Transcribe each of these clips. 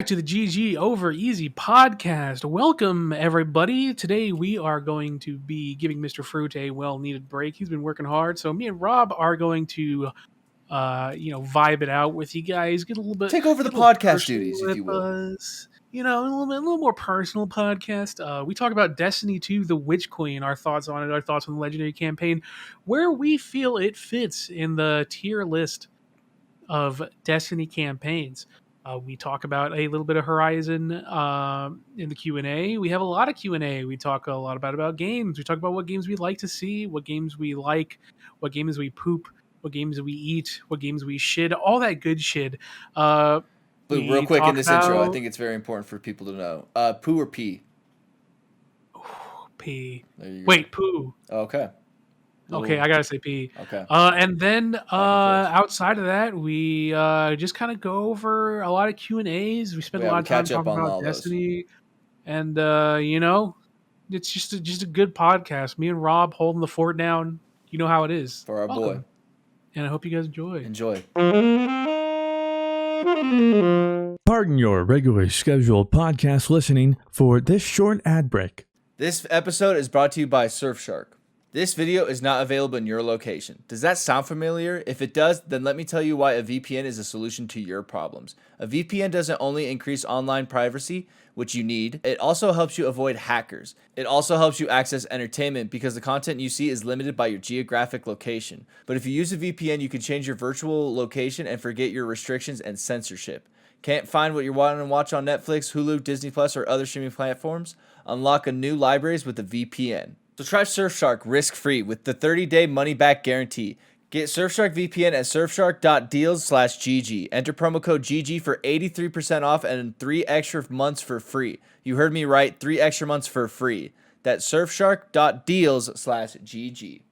To the GG Over Easy podcast. Welcome, everybody. Today we are going to be giving Mr. Fruit a well-needed break. He's been working hard, so me and Rob are going to, vibe it out with you guys. Get a little bit, Take over the get a little podcast personal duties, if with you will. us. A little more personal podcast. We talk about Destiny 2, the Witch Queen, our thoughts on it, our thoughts on the Legendary campaign, where we feel it fits in the tier list of Destiny campaigns. We talk about a little bit of Horizon in the Q&A. We have a lot of Q&A. We talk a lot about games. We talk about what games we like to see, what games we like, what games we poop, what games we eat, what games we shit, all that good shit. Blue, real We quick in talk this intro, I about think it's very important for people to know. Poo or pee? pee. There you go. Wait, poo. Okay. Okay, I gotta say pee. Okay. And then Back and forth. outside of that, we just kind of go over a lot of Q&As. We spend a Yeah, lot we of time catch up talking on about all those. Destiny, and it's just a good podcast. Me and Rob holding the fort down. You know how it is. For our Welcome, boy. and I hope you guys enjoy. Enjoy. Pardon your regularly scheduled podcast listening for this short ad break. This episode is brought to you by Surfshark. This video is not available in your location. Does that sound familiar? If it does, then let me tell you why a VPN is a solution to your problems. A VPN doesn't only increase online privacy, which you need, it also helps you avoid hackers. It also helps you access entertainment because the content you see is limited by your geographic location. But if you use a VPN, you can change your virtual location and forget your restrictions and censorship. Can't find what you want to watch on Netflix, Hulu, Disney Plus, or other streaming platforms? Unlock a new libraries with a VPN. So try Surfshark risk-free with the 30-day money-back guarantee. Get Surfshark VPN at surfshark.deals/GG. Enter promo code GG for 83% off and 3 extra months for free. You heard me right, 3 extra months for free. That's surfshark.deals/GG.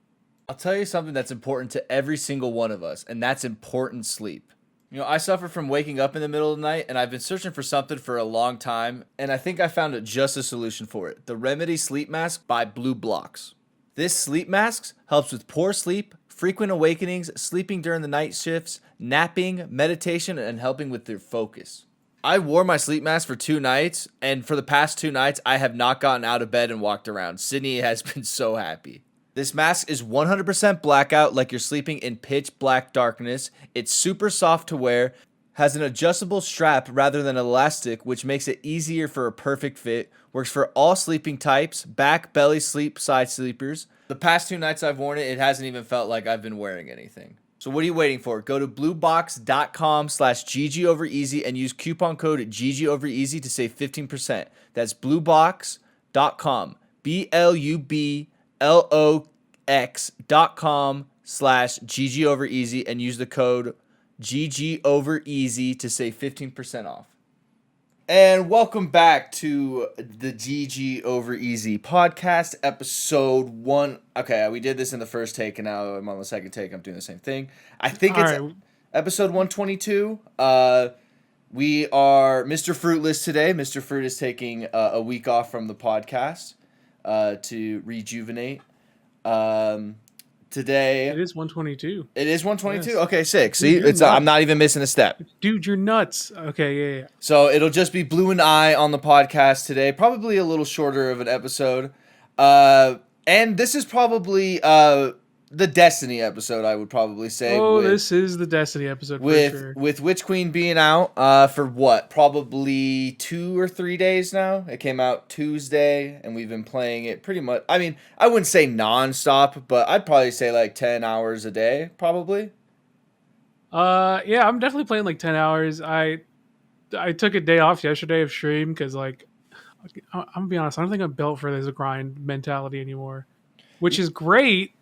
I'll tell you something that's important to every single one of us, and that's important sleep. You know, I suffer from waking up in the middle of the night, and I've been searching for something for a long time, and I think I found just a solution for it. The Remedy Sleep Mask by BlueWestlo. This sleep mask helps with poor sleep, frequent awakenings, sleeping during the night shifts, napping, meditation, and helping with your focus. I wore my sleep mask for 2 nights, and for the past 2 nights, I have not gotten out of bed and walked around. Sydney has been so happy. This mask is 100% blackout, like you're sleeping in pitch black darkness. It's super soft to wear, has an adjustable strap rather than elastic, which makes it easier for a perfect fit. Works for all sleeping types, back, belly, sleep, side sleepers. The past 2 nights I've worn it, it hasn't even felt like I've been wearing anything. So what are you waiting for? Go to bluebox.com/GGOverEasy and use coupon code GGOverEasy to save 15%. That's bluebox.com. BLUBLOX.com/GGOverEasy and use the code GGOverEasy to save 15% off. And welcome back to the GG Over Easy podcast, episode 1. Okay, we did this in the first take, and now I'm on the second take. I'm doing the same thing. I think it's episode 122. We are Mr. Fruitless today. Mr. Fruit is taking a week off from the podcast to rejuvenate. Today It is 122. It is 122. Yes. Okay, sick. See, I'm not even missing a step. Dude, you're nuts. Okay, yeah. So it'll just be Blue and I on the podcast today. Probably a little shorter of an episode. And this is probably the Destiny episode, I would probably say. This is the Destiny episode for sure. With Witch Queen being out for what? Probably 2 or 3 days now. It came out Tuesday, and we've been playing it pretty much. I mean, I wouldn't say nonstop, but I'd probably say like 10 hours a day, probably. Yeah, I'm definitely playing like 10 hours. I took a day off yesterday of stream because, like, I'm gonna be honest, I don't think I'm built for this grind mentality anymore, which is great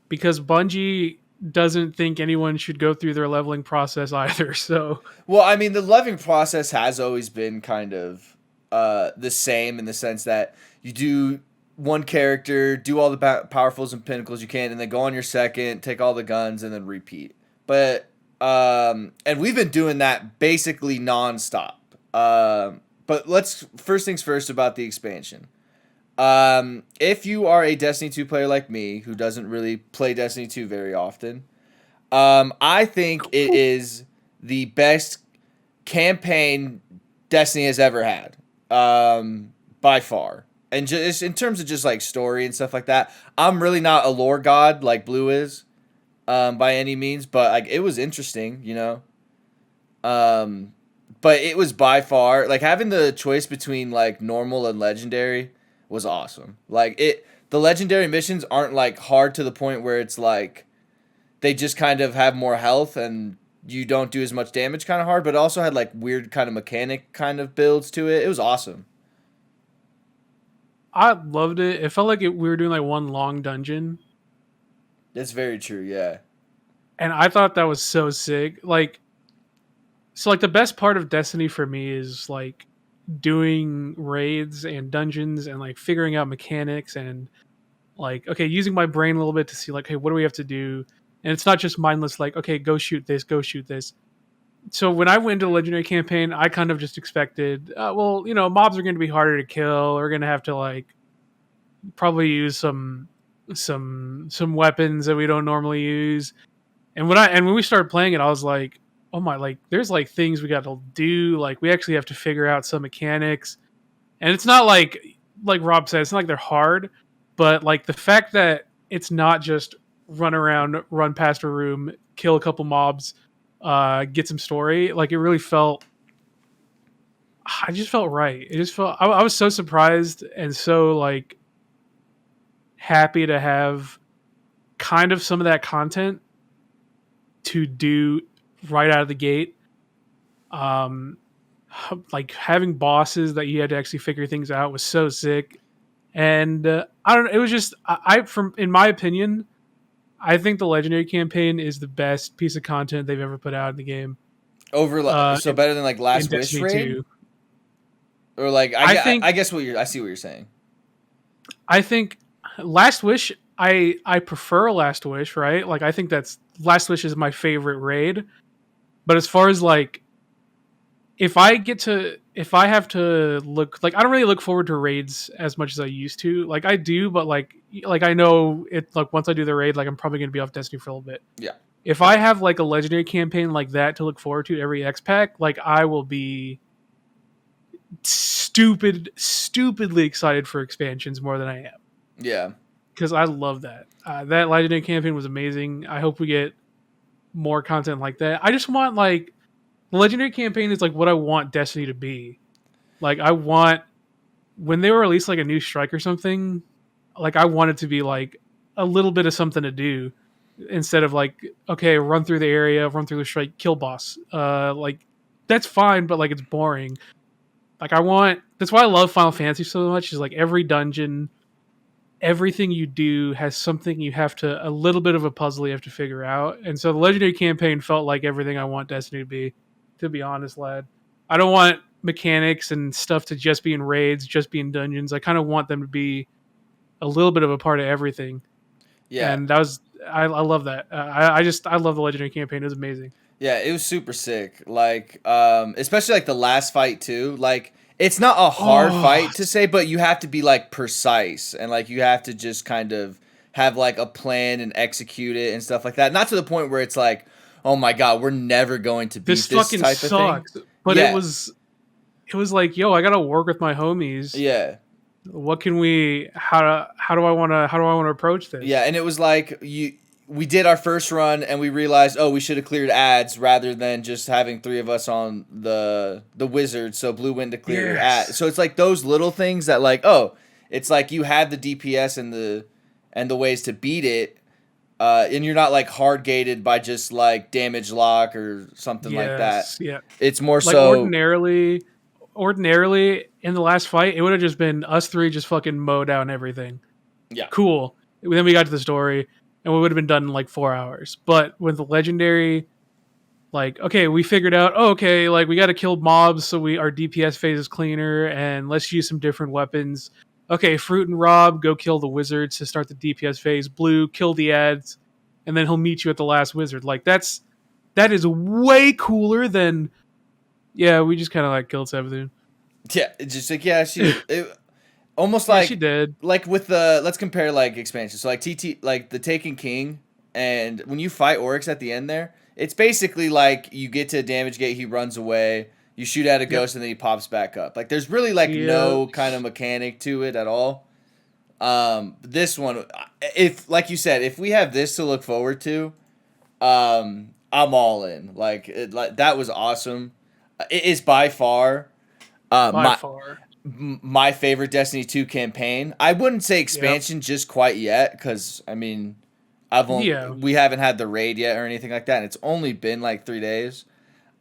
because Bungie doesn't think anyone should go through their leveling process either. So, well, I mean, the leveling process has always been kind of the same in the sense that you do one character, do all the powerfuls and pinnacles you can, and then go on your second, take all the guns, and then repeat. But and we've been doing that basically nonstop. But let's first things first about the expansion. If you are a Destiny 2 player like me, who doesn't really play Destiny 2 very often, I think it is the best campaign Destiny has ever had, by far. And just in terms of just like story and stuff like that, I'm really not a lore god like Blue is, by any means. But like it was interesting, you know. Um, but it was by far like having the choice between like normal and legendary was awesome. Like the legendary missions aren't like hard to the point where it's like they just kind of have more health and you don't do as much damage kind of hard, but it also had like weird kind of mechanic kind of builds to it. It was awesome. I loved it. It felt like we were doing like one long dungeon, That's very true, yeah. and I thought that was so sick. Like, so like the best part of Destiny for me is like doing raids and dungeons and like figuring out mechanics and like okay, using my brain a little bit to see like, hey, what do we have to do? And it's not just mindless like, okay, go shoot this, go shoot this. So when I went into the legendary campaign, I kind of just expected, well, you know, mobs are going to be harder to kill. We're going to have to like probably use some weapons that we don't normally use. And when we started playing it, I was like, oh my, like there's like things we got to do. Like we actually have to figure out some mechanics. And it's not like Rob said, it's not like they're hard, but like the fact that it's not just run around, run past a room, kill a couple mobs, get some story. Like it really felt. I just felt right. It just felt. I was so surprised and so like happy to have kind of some of that content to do right out of the gate. Um, like having bosses that you had to actually figure things out was so sick. And I don't know. It was just from in my opinion, I think the legendary campaign is the best piece of content they've ever put out in the game. Over so In, better than like in Last Wish Destiny raid, 2. or like I think I guess I see what you're saying. I think Last Wish I prefer Last Wish, right? Like I think that's Last Wish is my favorite raid. But as far as like if I have to look like I don't really look forward to raids as much as I used to. Like I do, but like I know it like once I do the raid, like I'm probably gonna be off Destiny for a little bit. Yeah. If I have like a legendary campaign like that to look forward to every X pack, like I will be stupidly excited for expansions more than I am. Yeah. Because I love that. That legendary campaign was amazing. I hope we get more content like that. I just want like the legendary campaign is like what I want Destiny to be. Like I want when they release like a new strike or something, like I want it to be like a little bit of something to do instead of like okay, run through the area, run through the strike, kill boss. Like that's fine, but like it's boring. Like I want that's why I love Final Fantasy so much is like every dungeon, everything you do has something you have to a little bit of a puzzle you have to figure out. And so the legendary campaign felt like everything I want Destiny to be honest, lad. I don't want mechanics and stuff to just be in raids, just be in dungeons. I kind of want them to be a little bit of a part of everything. Yeah. And that was I love that. I love the legendary campaign. It was amazing. Yeah, it was super sick. Like, especially like the last fight too. Like, it's not a hard Oh, fight to say, but you have to be like precise and like you have to just kind of have like a plan and execute it and stuff like that. Not to the point where it's like, oh my god, we're never going to this beat this fucking type of thing. sucks. But Yeah, it was like, yo, I gotta work with my homies. yeah. What can we how do I wanna approach Yeah, this? and it was like we did our first run and we realized, oh, we should have cleared ads rather than just having three of us on the wizard. So Blue went to clear ad. Yes. So it's like those little things that like, oh, it's like you had the DPS and the ways to beat it, and you're not like hard gated by just like damage lock or something like that. Yes. Yeah. It's more Like so, ordinarily in the last fight, it would have just been us three just fucking mow down everything. yeah, Cool. Then we got to the story, and we would have been done in like 4 hours. But with the legendary, like, okay, we figured out, oh, okay, like we got to kill mobs, so our DPS phase is cleaner, and let's use some different weapons. Okay, Fruit and Rob go kill the wizards to start the DPS phase. Blue kill the ads, and then he'll meet you at the last wizard. Like that is way cooler than yeah, we just kind of like killed Sevathun. yeah. It's just like yeah, almost Yeah, she did. like with the let's compare like expansions. So like like the Taken King, and when you fight Oryx at the end there, it's basically like you get to damage gate, he runs away, You shoot at a Yep. ghost and then he pops back up. Like there's really like no kind of mechanic to it at all. This one, if like you said, if we have this to look forward to, I'm all in. Like that was awesome. It is by far By far. my favorite Destiny 2 campaign. I wouldn't say expansion just quite yet, because I mean, we haven't had the raid yet or anything like that, and it's only been like 3 days.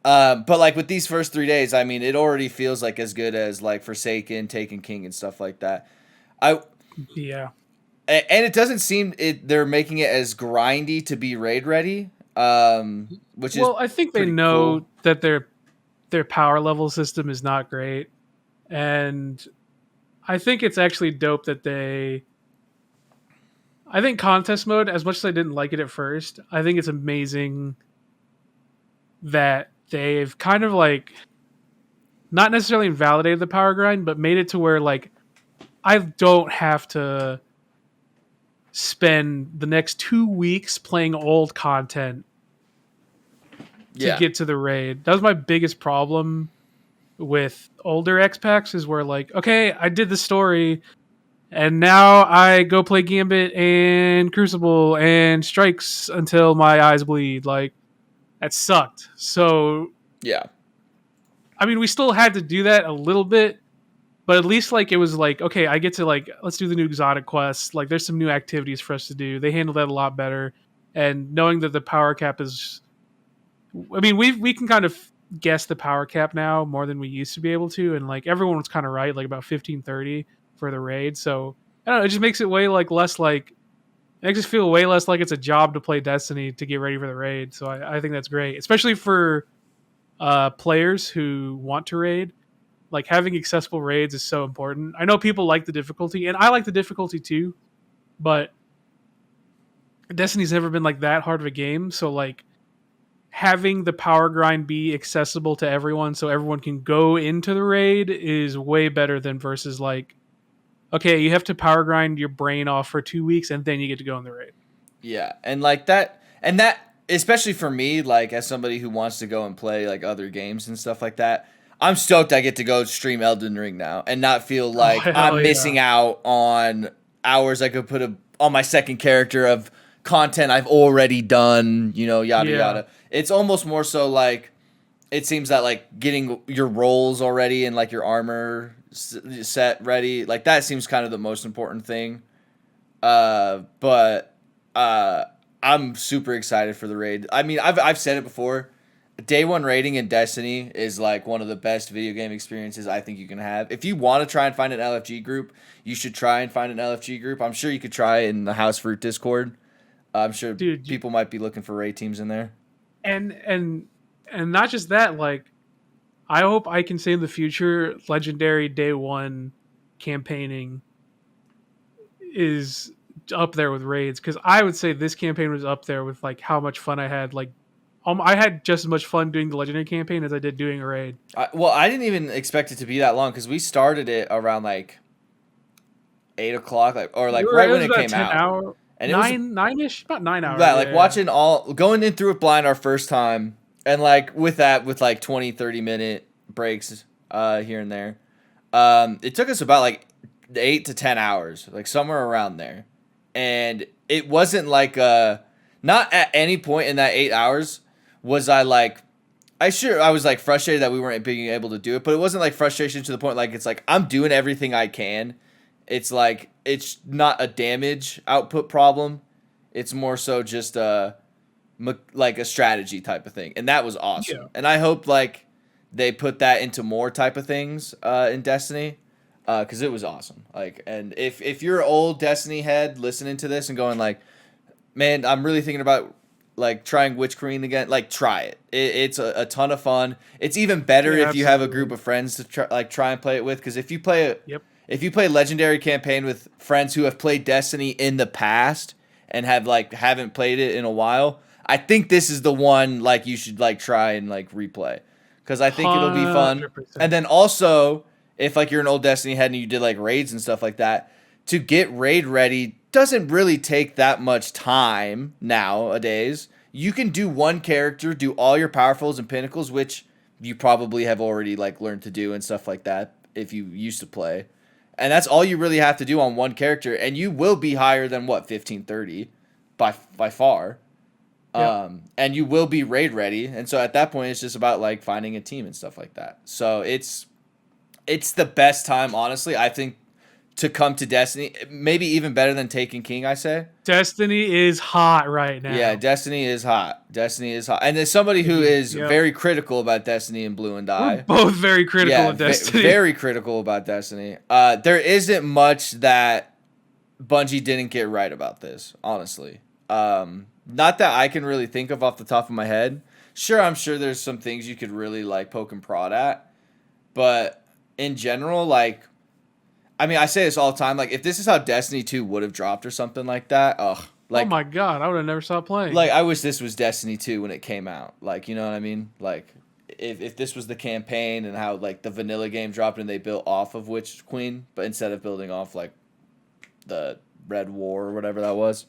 But like with these first 3 days, I mean, it already feels like as good as like Forsaken, Taken King, and stuff like that. Yeah. And it doesn't seem they're making it as grindy to be raid ready. Which is I think they know that their power level system is not great. And I think it's actually dope that I think contest mode, as much as I didn't like it at first, I think it's amazing that they've kind of like not necessarily invalidated the power grind, but made it to where like I don't have to spend the next 2 weeks playing old content to get to the raid. That was my biggest problem with older X packs, is where like, okay, I did the story and now I go play Gambit and Crucible and Strikes until my eyes bleed. Like, that sucked. So yeah. I mean, we still had to do that a little bit, but at least like it was like, okay, I get to like, let's do the new exotic quests. Like there's some new activities for us to do. They handled that a lot better. And knowing that the power cap is, I mean, we can kind of guess the power cap now more than we used to be able to. And like everyone was kind of right, like about 1530 for the raid. So I don't know, it just makes it way like less like, it makes us feel way less like it's a job to play Destiny to get ready for the raid. So I think that's great, especially for players who want to raid. Like having accessible raids is so important. I know people like the difficulty, and I like the difficulty too, but Destiny's never been like that hard of a game. So like having the power grind be accessible to everyone, so everyone can go into the raid, is way better than versus like, okay, you have to power grind your brain off for 2 weeks and then you get to go in the raid. Yeah, and like that, especially for me, like as somebody who wants to go and play like other games and stuff like that, I'm stoked I get to go stream Elden Ring now and not feel like I'm missing out on hours I could put on my second character of content I've already done, yada yada. It's almost more so like it seems that like getting your rolls already and like your armor set ready, like that seems kind of the most important thing. But I'm super excited for the raid. I mean, I've said it before. Day one raiding in Destiny is like one of the best video game experiences I think you can have. If you want to try and find an LFG group, you should try and find an LFG group. I'm sure you could try in the House Fruit Discord. I'm sure people might be looking for raid teams in there. And not just that, like I hope I can say in the future Legendary Day 1 campaigning is up there with raids, because I would say this campaign was up there with like how much fun I had. Like I had just as much fun doing the Legendary campaign as I did doing a raid. I didn't even expect it to be that long, because we started it around like 8 o'clock, or like right when it came out. And nine-ish, about 9 hours. Yeah, like watching going in through it blind our first time, and like with like 20, 30-minute breaks here and there. It took us about like 8 to 10 hours, like somewhere around there. And it wasn't like not at any point in that 8 hours was I like, I was like frustrated that we weren't being able to do it, but it wasn't like frustration to the point like it's like I'm doing everything I can. It's like it's not a damage output problem. It's more so just like a strategy type of thing, and that was awesome. Yeah. And I hope like they put that into more type of things in Destiny, because it was awesome. Like, and if you're an old Destiny head listening to this and going like, man, I'm really thinking about like trying Witch Queen again, like try it. It's a ton of fun. It's even better if you have a group of friends to try and play it with, because if you play if you play Legendary campaign with friends who have played Destiny in the past and haven't played it in a while, I think this is the one like you should like try and like replay, because I think it'll be fun. 100%. And then also, if like you're an old Destiny head and you did like raids and stuff like that, to get raid ready doesn't really take that much time nowadays. You can do one character, do all your powerfuls and pinnacles, which you probably have already like learned to do and stuff like that if you used to play. And that's all you really have to do on one character, and you will be higher than what 1530 by far. Yep. And you will be raid ready, and so at that point it's just about like finding a team and stuff like that. So it's the best time, honestly, I think, to come to Destiny. Maybe even better than Taken King, I say. Destiny is hot right now. Yeah, Destiny is hot. Destiny is hot. And as somebody who is Yep. very critical about Destiny and Blue and We're Die. both very critical of Destiny. Very critical about Destiny. There isn't much that Bungie didn't get right about this, honestly. Not that I can really think of off the top of my head. Sure, I'm sure there's some things you could really like poke and prod at. But in general, like, I mean, I say this all the time. Like, if this is how Destiny 2 would have dropped or something like that, like, oh my god, I would have never stopped playing. like, I wish this was Destiny 2 when it came out. Like, you know what I mean? Like, if this was the campaign and how, like, the vanilla game dropped and they built off of Witch Queen, but instead of building off, like, the Red War or whatever that was.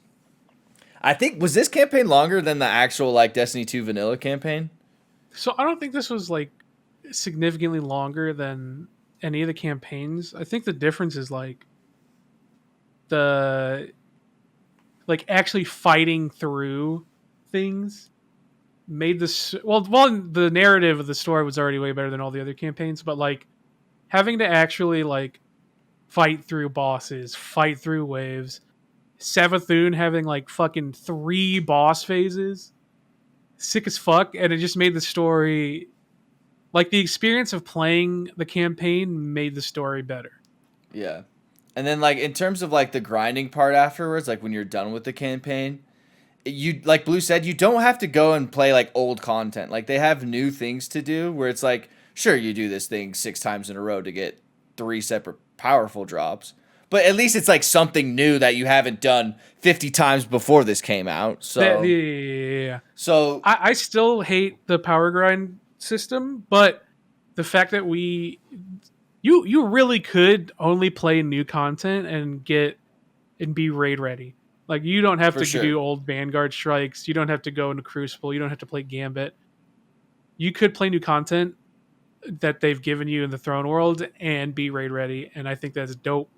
I think, was this campaign longer than the actual, like, Destiny 2 vanilla campaign? So I don't think this was like significantly longer than any of the campaigns. I think the difference is like the like actually fighting through things made this well one the narrative of the story was already way better than all the other campaigns, but like having to actually like fight through bosses, fight through waves. Savathun having like fucking 3 boss phases, sick as fuck, and it just made the story like the experience of playing the campaign made the story better. Yeah. And then, like, in terms of, like, the grinding part afterwards, like, when you're done with the campaign, you, like Blue said, you don't have to go and play, like, old content. Like, they have new things to do where it's like, sure, you do this thing 6 times in a row to get 3 separate powerful drops. But at least it's, like, something new that you haven't done 50 times before this came out. So, Yeah. so I still hate the power grind system, but the fact that you really could only play new content and be raid ready. Like you don't have For to sure. do old Vanguard strikes. You don't have to go into Crucible. You don't have to play Gambit. You could play new content that they've given you in the Throne World and be raid ready, and I think that's dope.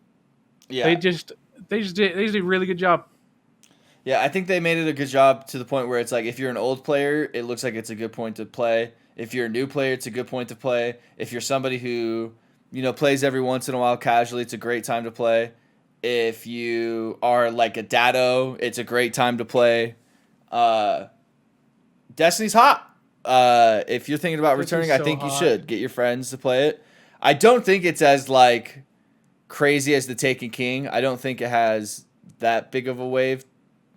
yeah. They did a really good job. Yeah, I think they made it a good job to the point where it's like if you're an old player, it looks like it's a good point to play. If you're a new player, it's a good point to play. If you're somebody who, plays every once in a while casually, it's a great time to play. If you are like a Dado, it's a great time to play. Destiny's hot. If you're thinking about returning, I think you should get your friends to play it. I don't think it's as like crazy as the Taken King. I don't think it has that big of a wave.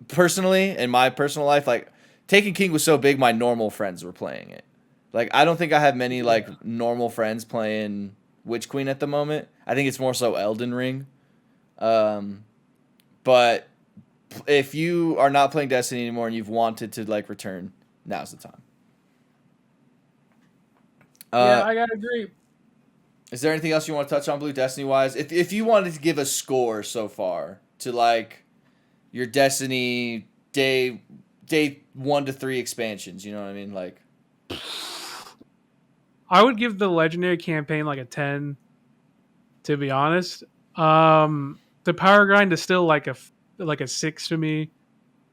Personally, in my personal life, like Taken King was so big, my normal friends were playing it. Like I don't think I have many like normal friends playing Witch Queen at the moment. I think it's more so Elden Ring. But if you are not playing Destiny anymore and you've wanted to like return, now's the time. Yeah, I gotta agree. Is there anything else you want to touch on, Blue, Destiny wise? If you wanted to give a score so far to like your Destiny day 1 to 3 expansions, you know what I mean? Like, I would give the legendary campaign like a 10. To be honest, the power grind is still like a 6 to me.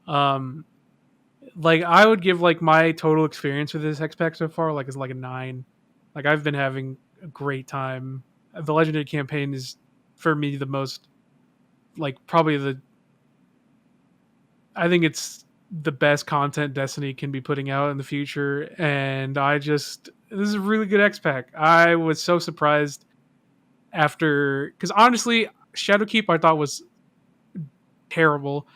Like I would give like my total experience with this X pack so far like is like a 9. Like I've been having a great time. The legendary campaign is for me the most like probably I think it's the best content Destiny can be putting out in the future, and this is a really good X pack. I was so surprised because honestly, Shadowkeep I thought was terrible.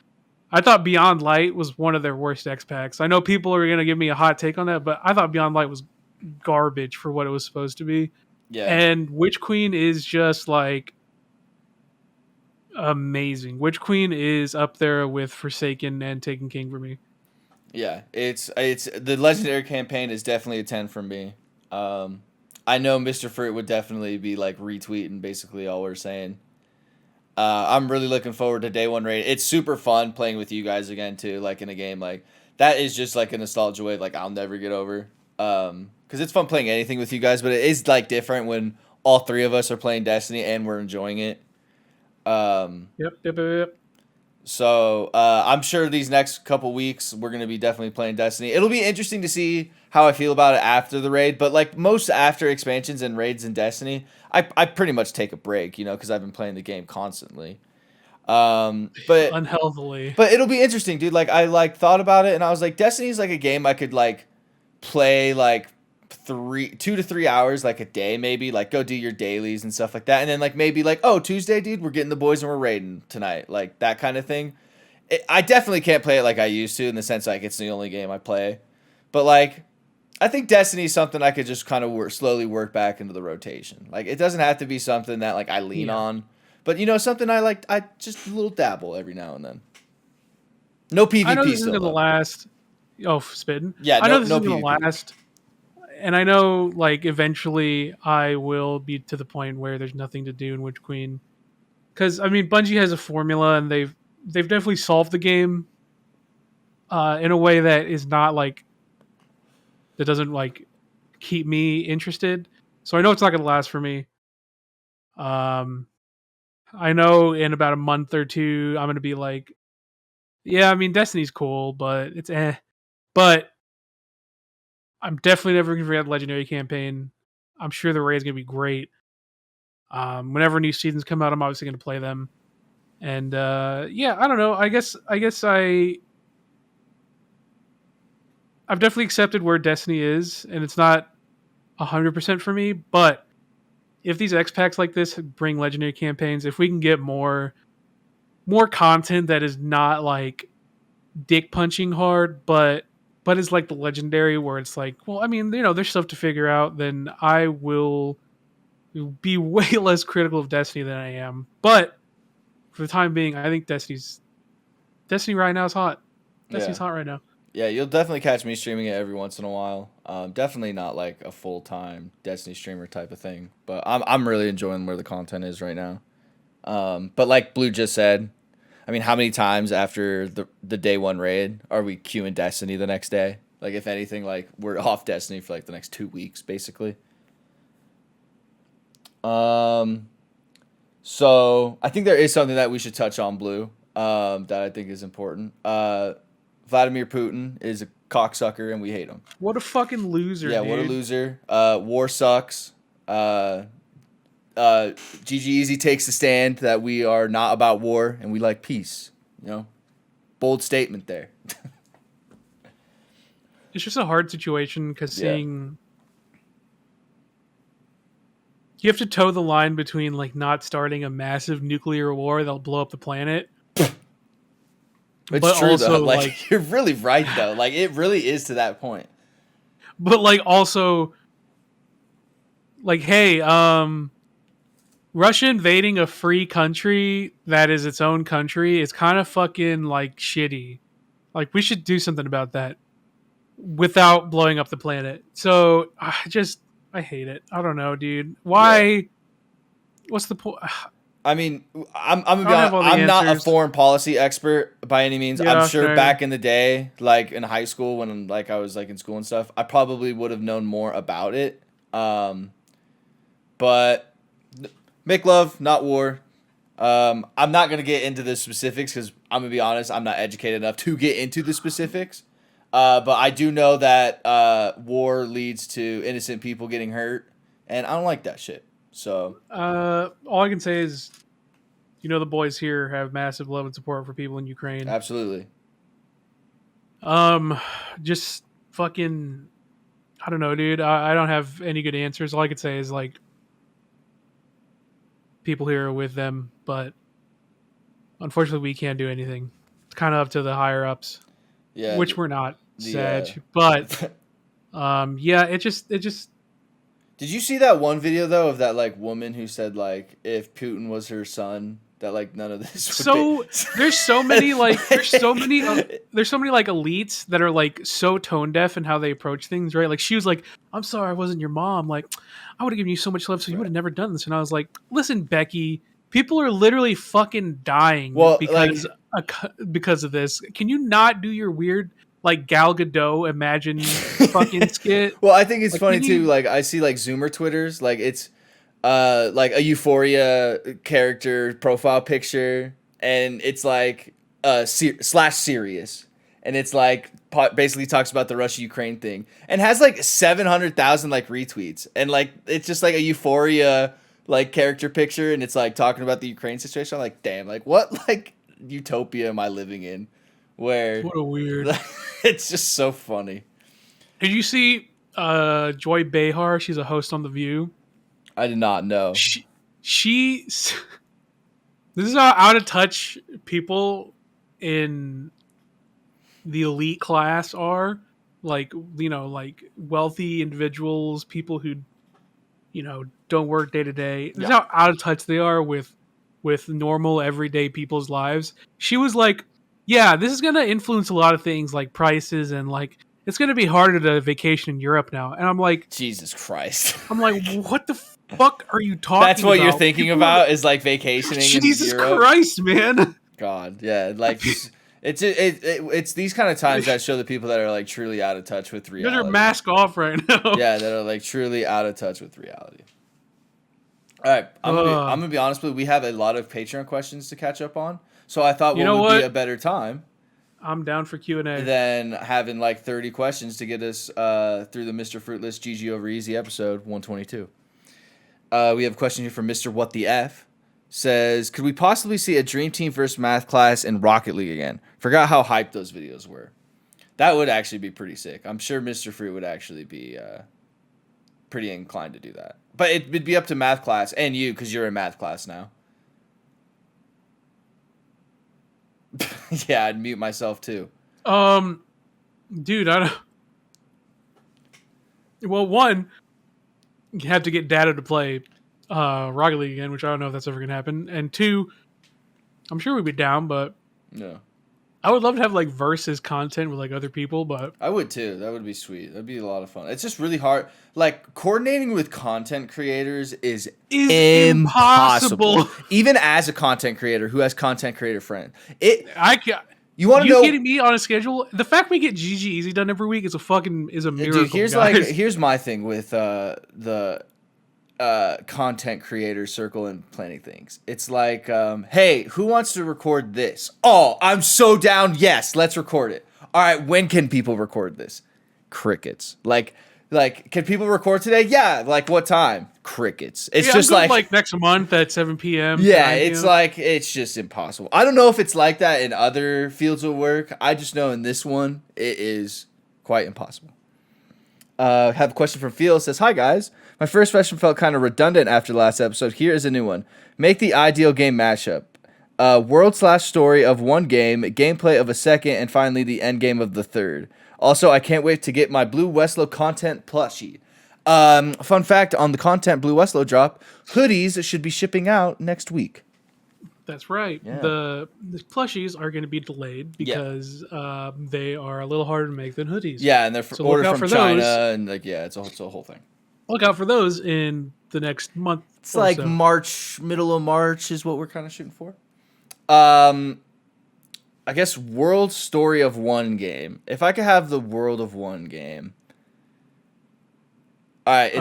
I thought Beyond Light was one of their worst X packs. I know people are gonna give me a hot take on that, but I thought Beyond Light was garbage for what it was supposed to be. yeah. And Witch Queen is just like amazing. Witch Queen is up there with Forsaken and Taken King for me. Yeah, it's the legendary campaign is definitely a 10 from me. I know Mr. Fruit would definitely be like retweeting basically all we're saying. I'm really looking forward to day 1 raid. It's super fun playing with you guys again too, like in a game like that is just like a nostalgia wave like I'll never get over. Because it's fun playing anything with you guys, but it is like different when all three of us are playing Destiny and we're enjoying it. Yep. So I'm sure these next couple weeks we're gonna be definitely playing Destiny. It'll be interesting to see how I feel about it after the raid. But like most after expansions and raids in Destiny, I pretty much take a break, because I've been playing the game constantly. But Unhealthily. but it'll be interesting, dude. Like I like thought about it and I was like, Destiny's like a game I could like play like 2 to 3 hours like a day, maybe like go do your dailies and stuff like that, and then like maybe like, oh, Tuesday, dude, we're getting the boys and we're raiding tonight, like that kind of thing. I definitely can't play it like I used to in the sense like it's the only game I play, but like I think Destiny is something I could just kind of slowly work back into the rotation. Like it doesn't have to be something that like I lean on, but something I just a little dabble every now and then. No PvP I know this still isn't going to last. Oh, spitting. Yeah, I know this no isn't going PvP. to last. And I know, like, eventually I will be to the point where there's nothing to do in Witch Queen. Because, I mean, Bungie has a formula, and they've definitely solved the game in a way that is not, like, that doesn't, like, keep me interested. So I know it's not going to last for me. I know in about a month or two, I'm going to be like, yeah, I mean, Destiny's cool, but it's eh. But I'm definitely never going to forget the Legendary campaign. I'm sure the raid's going to be great. Whenever new seasons come out, I'm obviously going to play them. And yeah, I don't know. I guess I've definitely accepted where Destiny is, and it's not 100% for me. But if these X packs like this bring legendary campaigns, if we can get more content that is not like dick punching hard, but is like the legendary, where it's like, well, I mean, there's stuff to figure out, then I will be way less critical of Destiny than I am. But for the time being, I think Destiny right now is hot. Destiny's Yeah. hot right now. Yeah, you'll definitely catch me streaming it every once in a while. Definitely not like a full time Destiny streamer type of thing, but I'm really enjoying where the content is right now. But like Blue just said, I mean, how many times after the day one raid are we queuing Destiny the next day? Like, if anything, like we're off Destiny for like the next 2 weeks, basically. So I think there is something that we should touch on, Blue. That I think is important. Vladimir Putin is a cocksucker and we hate him. What a fucking loser, Yeah, dude. what a loser. War sucks. GG Easy takes the stand that we are not about war and we like peace. Bold statement there. It's just a hard situation because seeing you have to toe the line between like not starting a massive nuclear war that'll blow up the planet. It's but true also, though. Like you're really right though. Like it really is to that point. But like also like, hey, Russia invading a free country that is its own country is kind of fucking like shitty. Like we should do something about that without blowing up the planet. So I hate it. I don't know, dude. Why? Yeah. What's the point? I mean, I'm gonna be honest, I'm not a foreign policy expert by any means. Yeah, I'm sure back in the day, like in high school when like I was like in school and stuff, I probably would have known more about it. But make love, not war. I'm not gonna get into the specifics because I'm gonna be honest, I'm not educated enough to get into the specifics. But I do know that war leads to innocent people getting hurt, and I don't like that shit. So all I can say is, the boys here have massive love and support for people in Ukraine. Absolutely. Just fucking, I don't know, dude. I don't have any good answers. All I could say is like, people here are with them, but unfortunately, we can't do anything. It's kind of up to the higher ups. Yeah, which we're not, Sag. But yeah, it just. Did you see that one video though of that like woman who said like if Putin was her son that like none of this would be... there's so many like there's so many like elites that are like so tone deaf in how they approach things, right? Like she was like, I'm sorry I wasn't your mom, like I would have given you so much love so you would have never done this. And I was like, listen, Becky, people are literally fucking dying because of this. Can you not do your weird like Gal Gadot Imagine fucking skit. Well, I think it's Like, funny too. Like I see like Zoomer Twitters, like it's like a Euphoria character profile picture, and it's like slash serious, and it's like basically talks about the Russia Ukraine thing, and has like 700,000 like retweets, and like it's just like a Euphoria like character picture, and it's like talking about the Ukraine situation. I'm like, damn, like what like utopia am I living in? Where what a weird. it's just so funny. Did you see Joy Behar? She's a host on The View. I did not know. She this is how out of touch people in the elite class are. Like, like wealthy individuals, people who, don't work day to day. This is how out of touch they are with normal everyday people's lives. She was like, yeah, this is going to influence a lot of things like prices, and like it's going to be harder to vacation in Europe now. And I'm like, Jesus Christ. what the fuck are you talking about? That's what you're thinking about is like vacationing Jesus in Europe. Christ, man. God, yeah, like it's these kind of times that show the people that are like truly out of touch with reality. You guys are mask off right now. Yeah, that are like truly out of touch with reality. All right, I'm gonna be honest with you. We have a lot of Patreon questions to catch up on, so I thought what would be a better time. I'm down for Q&A. Than having like 30 questions to get us through the Mr. Fruitless GG Over Easy episode 122. We have a question here from Mr. What the F. Says, could we possibly see a Dream Team versus Math Class in Rocket League again? Forgot how hyped those videos were. That would actually be pretty sick. I'm sure Mr. Fruit would actually be pretty inclined to do that. But it'd be up to Math Class and you, because you're in Math Class now. Yeah, I'd mute myself too. Dude, I don't... Well, one, you have to get data to play Rocket League again, which I don't know if that's ever going to happen. And two, I'm sure we'd be down, but yeah, I would love to have like versus content with like other people, but I would too. That would be sweet. That'd be a lot of fun. It's just really hard. Like coordinating with content creators is impossible. Even as a content creator who has content creator friends, you want to know? Kidding me on a schedule? The fact we get GG Easy done every week is a miracle. Dude, here's my thing with the content creator circle and planning things. It's like, hey, who wants to record this? Oh, I'm so down. Yes, let's record it. All right, when can people record this? Crickets. Like, can people record today? Yeah. Like, what time? Crickets. It's just like next month at 7 p.m. Yeah, it's like, it's just impossible. I don't know if it's like that in other fields of work. I just know in this one, it is quite impossible. Have a question from Phil. It says, hi guys. My first question felt kind of redundant after the last episode. Here is a new one. Make the ideal game mashup. World/story of one game, gameplay of a second, and finally the end game of the third. Also, I can't wait to get my BlueWestlo content plushie. Fun fact on the content BlueWestlo drop, hoodies should be shipping out next week. That's right. Yeah. The plushies are going to be delayed because they are a little harder to make than hoodies. Yeah, and they're ordered from China, and like it's a whole thing. Look out for those in the next month. It's like so. March, middle of March is what we're kind of shooting for. I guess world story of one game. If I could have the world of one game. All right,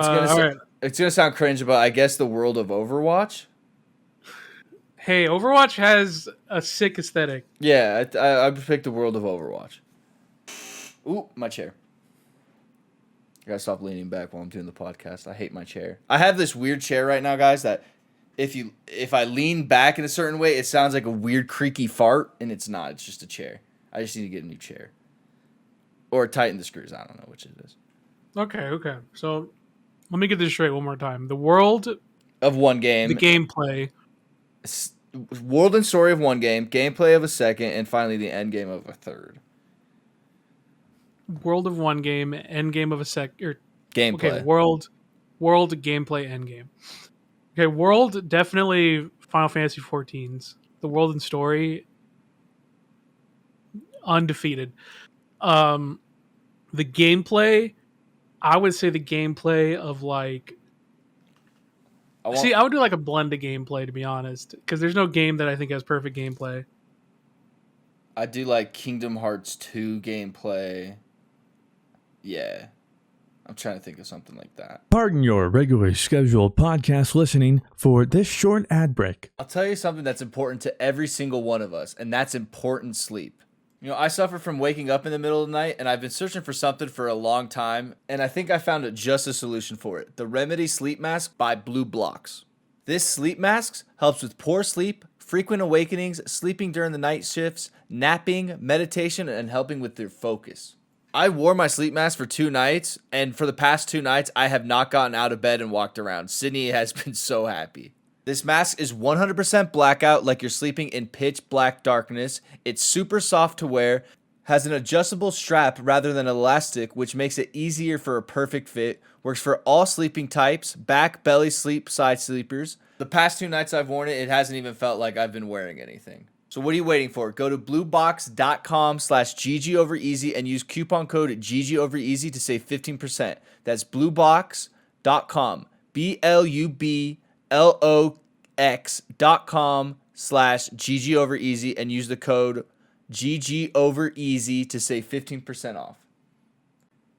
it's gonna sound cringe, but I guess the world of Overwatch. Hey, Overwatch has a sick aesthetic. Yeah, I picked the world of Overwatch. Ooh, my chair. I gotta stop leaning back while I'm doing the podcast. I hate my chair. I have this weird chair right now, guys, that if I lean back in a certain way, it sounds like a weird creaky fart, and it's not. It's just a chair. I just need to get a new chair. Or tighten the screws. I don't know which it is. Okay. So, let me get this straight one more time. The world of one game. The gameplay. World and story of one game, gameplay of a second, and finally the end game of a third. World of one game, end game of a second. Gameplay. Okay, world, gameplay, end game. Okay, world, definitely Final Fantasy 14's. The world and story, undefeated. The gameplay, I would say the gameplay of like... I would do like a blend of gameplay, to be honest, because there's no game that I think has perfect gameplay. I do like Kingdom Hearts 2 gameplay. Yeah. I'm trying to think of something like that. Pardon your regularly scheduled podcast listening for this short ad break. I'll tell you something that's important to every single one of us, and that's important sleep. I suffer from waking up in the middle of the night, and I've been searching for something for a long time, and I think I found just a solution for it. The Remedy Sleep Mask by BlueWestlo. This sleep mask helps with poor sleep, frequent awakenings, sleeping during the night shifts, napping, meditation, and helping with your focus. I wore my sleep mask for 2 nights, and for the past 2 nights, I have not gotten out of bed and walked around. Sydney has been so happy. This mask is 100% blackout, like you're sleeping in pitch black darkness. It's super soft to wear, has an adjustable strap rather than elastic, which makes it easier for a perfect fit. Works for all sleeping types, back, belly, sleep, side sleepers. The past 2 nights I've worn it, it hasn't even felt like I've been wearing anything. So what are you waiting for? Go to bluebox.com/GGoverEasy and use coupon code GGOverEasy to save 15%. That's bluebox.com, BLUBLOX.com/GGOverEasy and use the code GGOverEasy to save 15% off.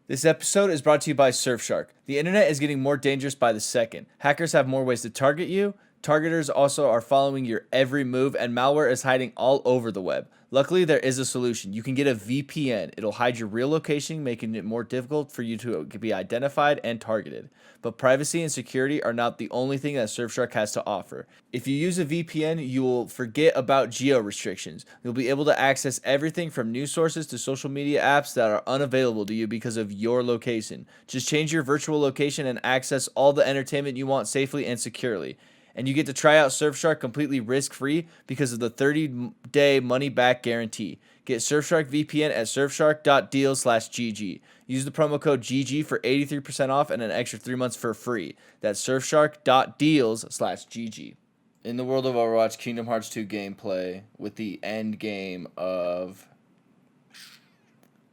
This episode is brought to you by Surfshark. The internet is getting more dangerous by the second. Hackers have more ways to target you. Targeters also are following your every move, and malware is hiding all over the web. Luckily, there is a solution. You can get a VPN. It'll hide your real location, making it more difficult for you to be identified and targeted. But privacy and security are not the only thing that Surfshark has to offer. If you use a VPN, you will forget about geo restrictions. You'll be able to access everything from news sources to social media apps that are unavailable to you because of your location. Just change your virtual location and access all the entertainment you want safely and securely. And you get to try out Surfshark completely risk-free because of the 30-day money-back guarantee. Get Surfshark VPN at surfshark.deal/GG. Use the promo code GG for 83% off and an extra 3 months for free. That's surfshark.deals/GG. In the world of Overwatch, Kingdom Hearts 2 gameplay with the end game of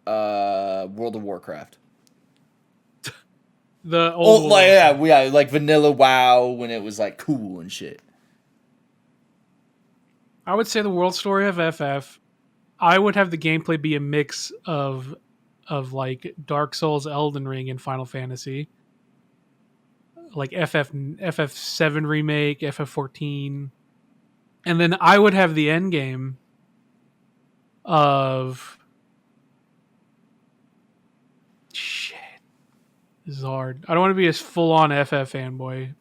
World of Warcraft. The old like vanilla WoW when it was like cool and shit. I would say the world story of FF. I would have the gameplay be a mix of like Dark Souls, Elden Ring, and Final Fantasy. Like FF7 remake, FF14. And then I would have the end game of shit. This is hard. I don't want to be a full-on FF fanboy.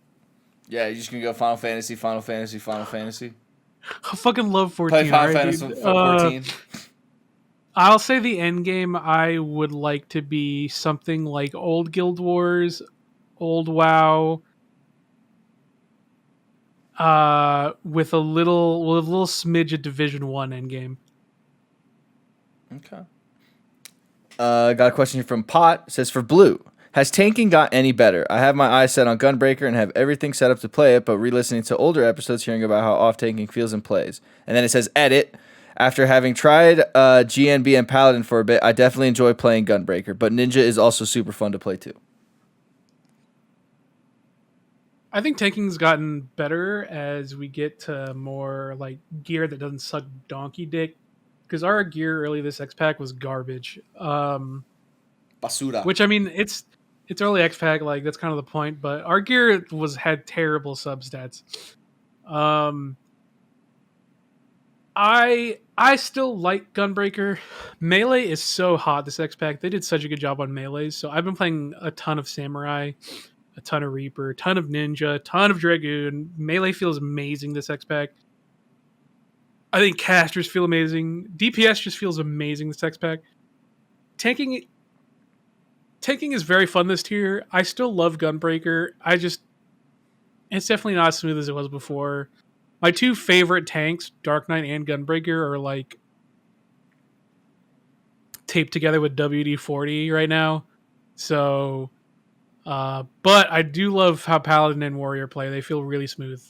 Yeah, you're just gonna go Final Fantasy, Final Fantasy, Final Fantasy. I fucking love 14. Play Final Fantasy 14. I'll say the end game I would like to be something like old Guild Wars, old WoW, with a little smidge of Division 1 end game. Okay. Got a question here from Pot. It says, for Blue, has tanking got any better? I have my eyes set on Gunbreaker and have everything set up to play it, but re-listening to older episodes, hearing about how off tanking feels and plays. And then it says, edit. After having tried GNB and Paladin for a bit, I definitely enjoy playing Gunbreaker, but Ninja is also super fun to play too. I think tanking's gotten better as we get to more like gear that doesn't suck donkey dick. Because our gear early this X pack was garbage. Basura. Which I mean, it's early X pack, like that's kind of the point. But our gear had terrible substats. I still like Gunbreaker. Melee is so hot this X pack. They did such a good job on melees. So I've been playing a ton of Samurai, a ton of Reaper, a ton of Ninja, a ton of Dragoon. Melee feels amazing this X pack. I think casters feel amazing. DPS just feels amazing this X pack. Tanking is very fun this tier. I still love Gunbreaker. It's definitely not as smooth as it was before. My two favorite tanks, Dark Knight and Gunbreaker, are like taped together with WD-40 right now. So, but I do love how Paladin and Warrior play. They feel really smooth.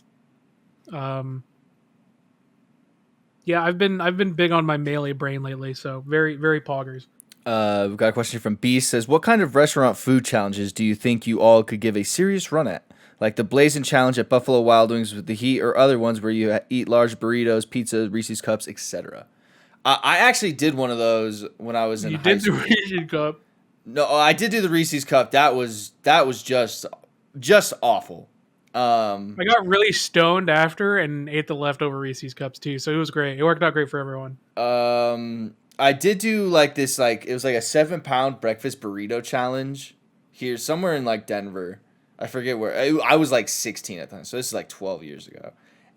Yeah, I've been big on my melee brain lately, so very, very poggers. We've got a question from Beast. Says, what kind of restaurant food challenges do you think you all could give a serious run at? Like the Blazing Challenge at Buffalo Wild Wings with the heat, or other ones where you eat large burritos, pizza, Reese's Cups, etc. I actually did one of those when I was in You high did the school. Reese's Cup. No, I did do the Reese's Cup. That was just awful. I got really stoned after and ate the leftover Reese's Cups too, so it was great. It worked out great for everyone. I did do like this, like it was like a 7-pound breakfast burrito challenge here somewhere in like Denver. I forget where. I was like 16 at the time, so this is like 12 years ago.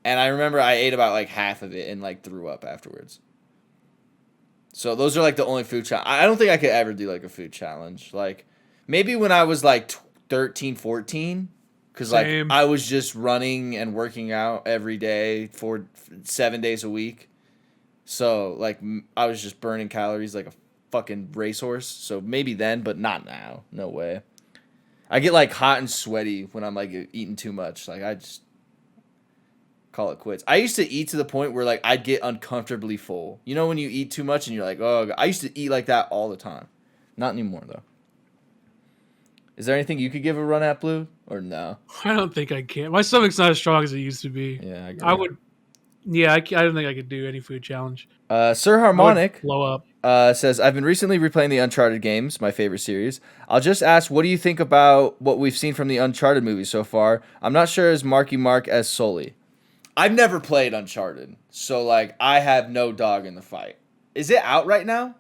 And I remember I ate about like half of it and like threw up afterwards. So those are like the only food challenge. I don't think I could ever do like a food challenge. Like maybe when I was like 13, 14, because like Same. I was just running and working out every day for 7 days a week. So like I was just burning calories like a fucking racehorse. So maybe then, but not now. No way. I get like hot and sweaty when I'm like eating too much. Like I just call it quits. I used to eat to the point where like I'd get uncomfortably full. You know when you eat too much and you're like, oh, I used to eat like that all the time. Not anymore though. Is there anything you could give a run at, Blue, or no? I don't think I can. My stomach's not as strong as it used to be. Yeah, I agree. I would. Yeah, I don't think I could do any food challenge. Sir I would Harmonic blow up. says, I've been recently replaying the Uncharted games, my favorite series. I'll just ask, what do you think about what we've seen from the Uncharted movies so far? I'm not sure as Marky Mark as Sully. I've never played Uncharted, so like I have no dog in the fight. Is it out right now?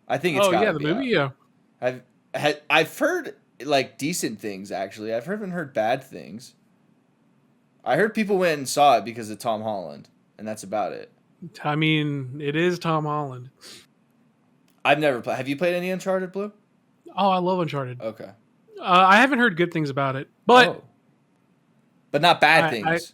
I think it's Oh yeah, the movie. out. Yeah. I've heard like decent things actually. I've heard bad things. I heard people went and saw it because of Tom Holland, and that's about it. I mean, it is Tom Holland. I've never played. Have you played any Uncharted, Blue? Oh, I love Uncharted. Okay. I haven't heard good things about it, but but not bad things.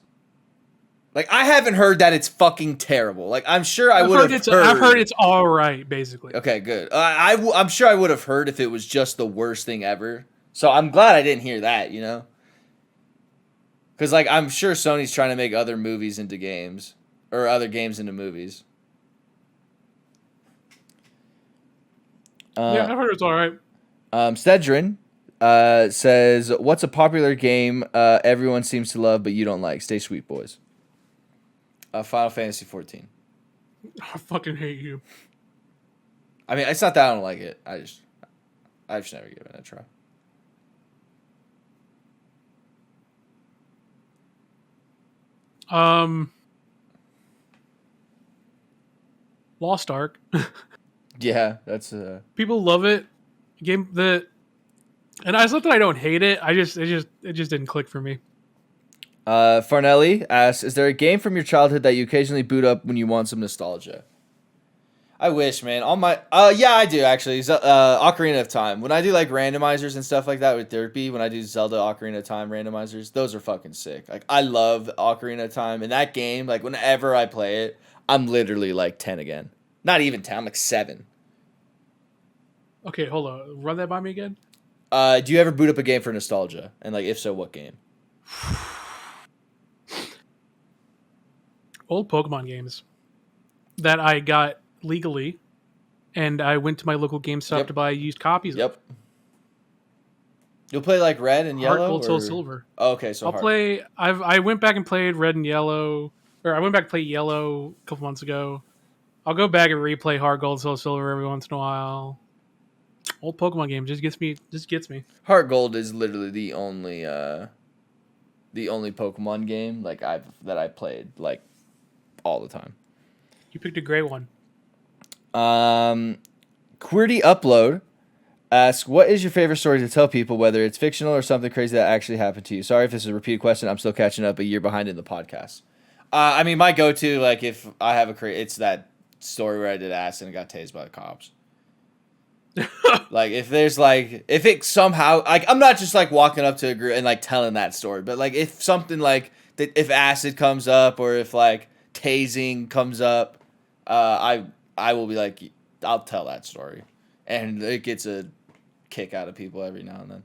Like I haven't heard that it's fucking terrible. Like I'm sure I would have heard. I've heard it's all right, basically. Okay, good. I'm sure I would have heard if it was just the worst thing ever. So I'm glad I didn't hear that. You know. Because, like, I'm sure Sony's trying to make other movies into games. Or other games into movies. Yeah, I've heard it's all right. Stedrin says, what's a popular game everyone seems to love but you don't like? Stay sweet, boys. Final Fantasy 14. I fucking hate you. I mean, it's not that I don't like it. I've just never given it a try. Lost Ark. Yeah, that's People love it. Game that, and it's not that I don't hate it. It just didn't click for me. Farnelli asks, is there a game from your childhood that you occasionally boot up when you want some nostalgia? I wish, man. All my yeah, I do actually. Ocarina of Time. When I do like randomizers and stuff like that with Derpy, when I do Zelda Ocarina of Time randomizers, those are fucking sick. Like I love Ocarina of Time, and that game, like whenever I play it, I'm literally like 10 again. Not even 10, I'm like 7. Okay, hold on. Run that by me again. Do you ever boot up a game for nostalgia? And like if so, what game? Old Pokemon games that I got legally, and I went to my local GameStop to buy used copies of. Yep. You'll play like Red and Heart, Yellow? Gold, Soul, Silver. Oh, okay, so I'll Heart. play. I went back and played Red and Yellow, or I went back to play Yellow a couple months ago. I'll go back and replay Heart, Gold, Soul, Silver every once in a while. Old Pokemon game just gets me. Heart Gold is literally the only Pokemon game like that I played like all the time. You picked a great one. QWERTY Upload asks, what is your favorite story to tell people, whether it's fictional or something crazy that actually happened to you? Sorry if this is a repeated question. I'm still catching up a year behind in the podcast. I mean, my go-to, like, if I have it's that story where I did acid and got tased by the cops. Like, if it somehow, like, I'm not just, like, walking up to a group and, like, telling that story, but, like, if something, like, if acid comes up or if, like, tasing comes up, I will be like, I'll tell that story. And it gets a kick out of people every now and then.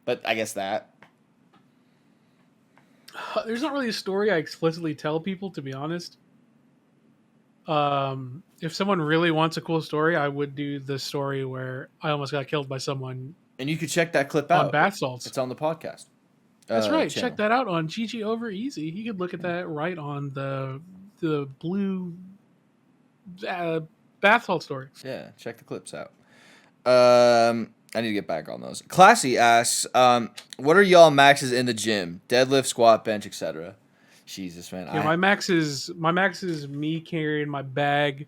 But I guess that. There's not really a story I explicitly tell people, to be honest. If someone really wants a cool story, I would do the story where I almost got killed by someone. And you could check that clip out. On bath salts. It's on the podcast. That's right. Channel. Check that out on GG Over Easy. You could look at that right on the Blue bath salt story. Yeah, check the clips out. I need to get back on those. Classy asks, what are y'all maxes in the gym? Deadlift, squat, bench, etc. Jesus, man. Yeah, my max is me carrying my bag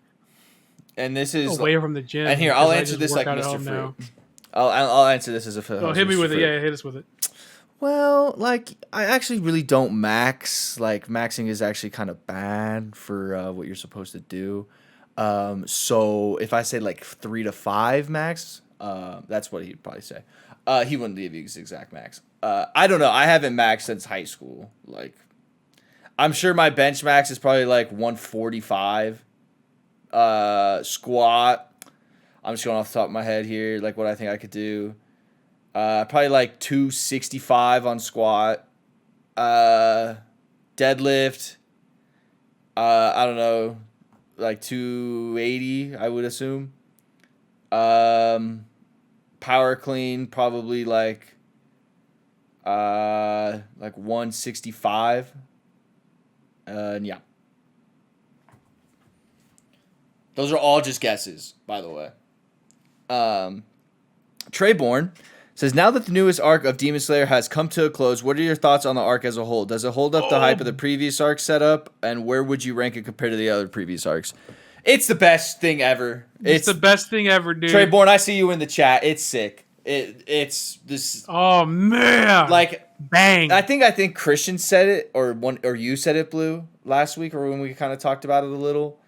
And this is away from the gym. and here because I'll I answer just this work like out at Mr. home Fruit. now. I'll answer this as if Oh, hit me Mr. with Fruit. it. Yeah, hit us with it. Well, like I actually really don't max. Like maxing is actually kind of bad for what you're supposed to do. So if I say like 3 to 5 max, that's what he'd probably say. He wouldn't give you his exact max. I don't know. I haven't maxed since high school. Like, I'm sure my bench max is probably like 145. Squat. I'm just going off the top of my head here, like what I think I could do. Probably like 265 on squat. Deadlift. I don't know, like 280, I would assume. Power clean, probably like 165. And yeah. Those are all just guesses, by the way. Treyborn says, now that the newest arc of Demon Slayer has come to a close, what are your thoughts on the arc as a whole? Does it hold up the hype of the previous arc setup? And where would you rank it compared to the other previous arcs? It's the best thing ever. It's the best thing ever, dude. Treyborn, I see you in the chat. It's sick. It's this. Oh man! Like, bang! I think Christian said it, or you said it, Blue, last week, or when we kind of talked about it a little.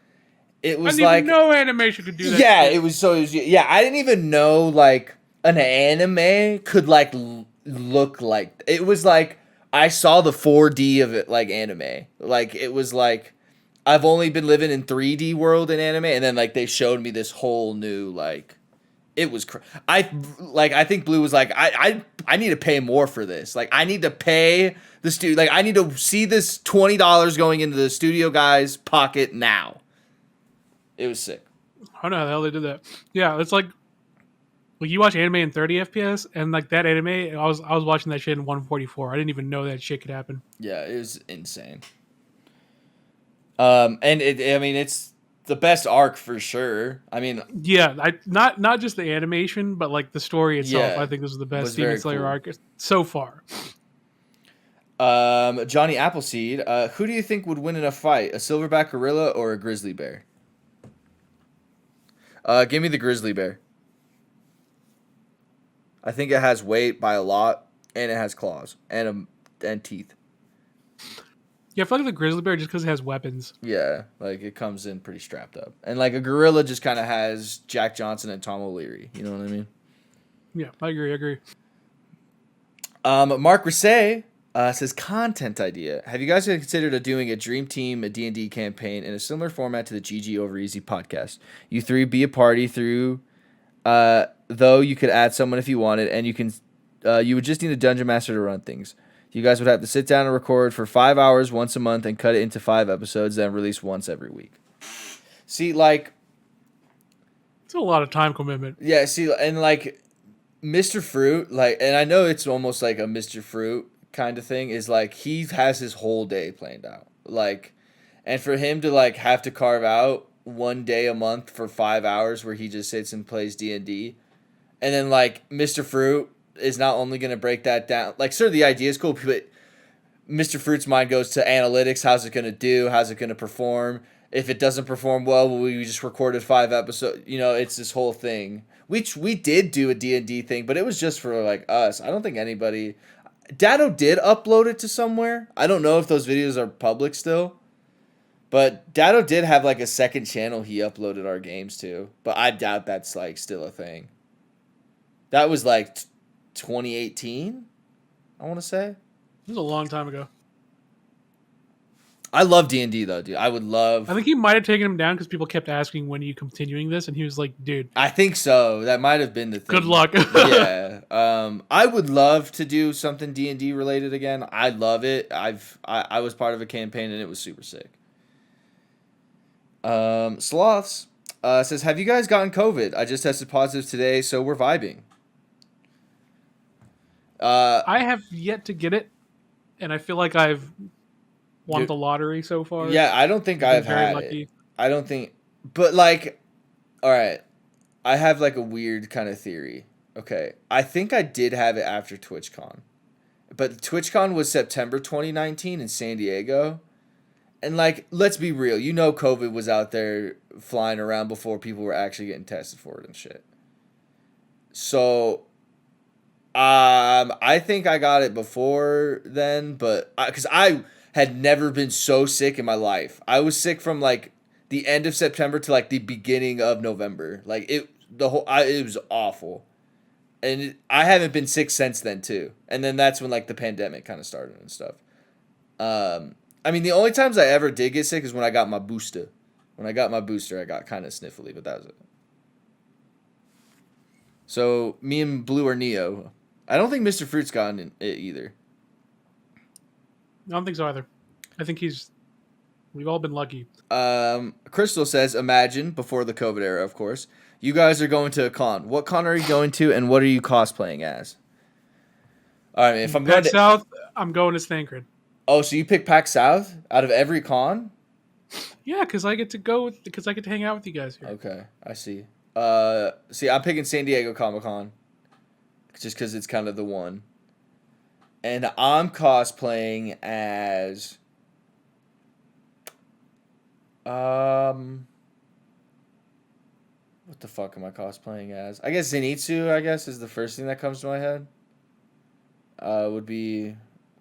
It was I like didn't even know animation could do that. Yeah, shit. it was so. Yeah, I didn't even know like an anime could like look like. It was like I saw the 4D of it, like anime. Like it was like I've only been living in 3D world in anime, and then like they showed me this whole new like. It was I think Blue was like I need to pay more for this. Like I need to pay the studio. Like I need to see this $20 going into the studio guy's pocket now. It was sick. I don't know how the hell they did that. Yeah, it's like you watch anime in 30 FPS, and like that anime, I was watching that shit in 144. I didn't even know that shit could happen. Yeah, it was insane. And it's the best arc for sure. I mean, yeah, not just the animation, but like the story itself. Yeah, I think this is the best very Demon Slayer cool. arc so far. Johnny Appleseed, who do you think would win in a fight, a silverback gorilla or a grizzly bear? Give me the grizzly bear. I think it has weight by a lot, and it has claws and teeth. Yeah, I feel like the grizzly bear just because it has weapons. Yeah, like it comes in pretty strapped up, and like a gorilla just kind of has Jack Johnson and Tom O'Leary. You know what I mean? Yeah, I agree. Mark Risset says, content idea. Have you guys considered doing a Dream Team, a D&D campaign in a similar format to the GG Over Easy podcast? You three be a party through, though you could add someone if you wanted, and you would just need a dungeon master to run things. You guys would have to sit down and record for 5 hours once a month and cut it into 5 episodes, then release once every week. See, like... It's a lot of time commitment. Yeah, see, and like, Mr. Fruit, like, and I know it's almost like a Mr. Fruit kind of thing, is like, he has his whole day planned out. Like, and for him to, like, have to carve out one day a month for 5 hours where he just sits and plays D&D, and then, like, Mr. Fruit is not only going to break that down. Like, sure, the idea is cool, but Mr. Fruit's mind goes to analytics. How's it going to do? How's it going to perform? If it doesn't perform well, we just recorded 5 episodes. You know, it's this whole thing. Which we did do a D&D thing, but it was just for, like, us. I don't think anybody... Dado did upload it to somewhere. I don't know if those videos are public still. But Dado did have, like, a second channel he uploaded our games to. But I doubt that's, like, still a thing. That was, like... 2018, I want to say. It was a long time ago. I love D&D though, dude. I would love. I think he might have taken him down because people kept asking, when are you continuing this? And he was like, dude. I think so. That might have been the thing. Good luck. Yeah. I would love to do something D&D related again. I love it. I was part of a campaign and it was super sick. Sloths says, have you guys gotten COVID? I just tested positive today, so we're vibing. I have yet to get it, and I feel like I've won the lottery so far. Yeah, I don't think I've had lucky. it. I don't think But like, all right, I have like a weird kind of theory. Okay, I think I did have it after TwitchCon, but TwitchCon was September 2019 in San Diego. And like, let's be real, COVID was out there flying around before people were actually getting tested for it and shit. So, I think I got it before then, but because I had never been so sick in my life, I was sick from like the end of September to like the beginning of November. Like it was awful, and I haven't been sick since then too. And then that's when like the pandemic kind of started and stuff. I mean, the only times I ever did get sick is when I got my booster. When I got my booster, I got kind of sniffly, but that was it. So me and Blue are Neo. I don't think Mr. Fruit's gotten it either. I don't think so either. I think we've all been lucky. Crystal says, imagine, before the COVID era, of course, you guys are going to a con. What con are you going to, and what are you cosplaying as? All right, if I'm going Back to... south, I'm going to Stankred. Oh, so you pick PAX South out of every con? Yeah, because I get to hang out with you guys here. Okay, I see. See, I'm picking San Diego Comic-Con just because it's kind of the one. And I'm cosplaying as... What the fuck am I cosplaying as? I guess Zenitsu, is the first thing that comes to my head. Would be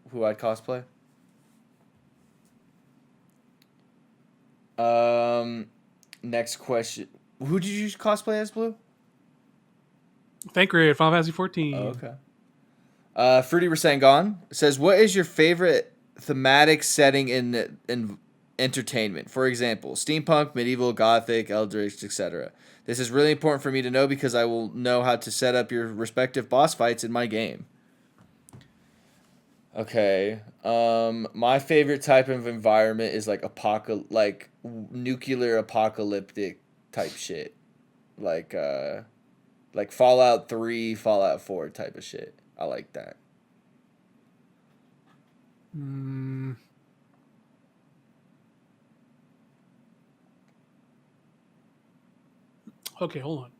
who I'd cosplay. Next question. Who did you cosplay as, Blue? Thancred, Final Fantasy 14. Oh, okay. Fruity Rasengan says, what is your favorite thematic setting in entertainment? For example, steampunk, medieval, gothic, eldritch, etc. This is really important for me to know because I will know how to set up your respective boss fights in my game. Okay. My favorite type of environment is like nuclear apocalyptic type shit. Like Fallout 3, Fallout 4 type of shit. I like that. Okay, hold on.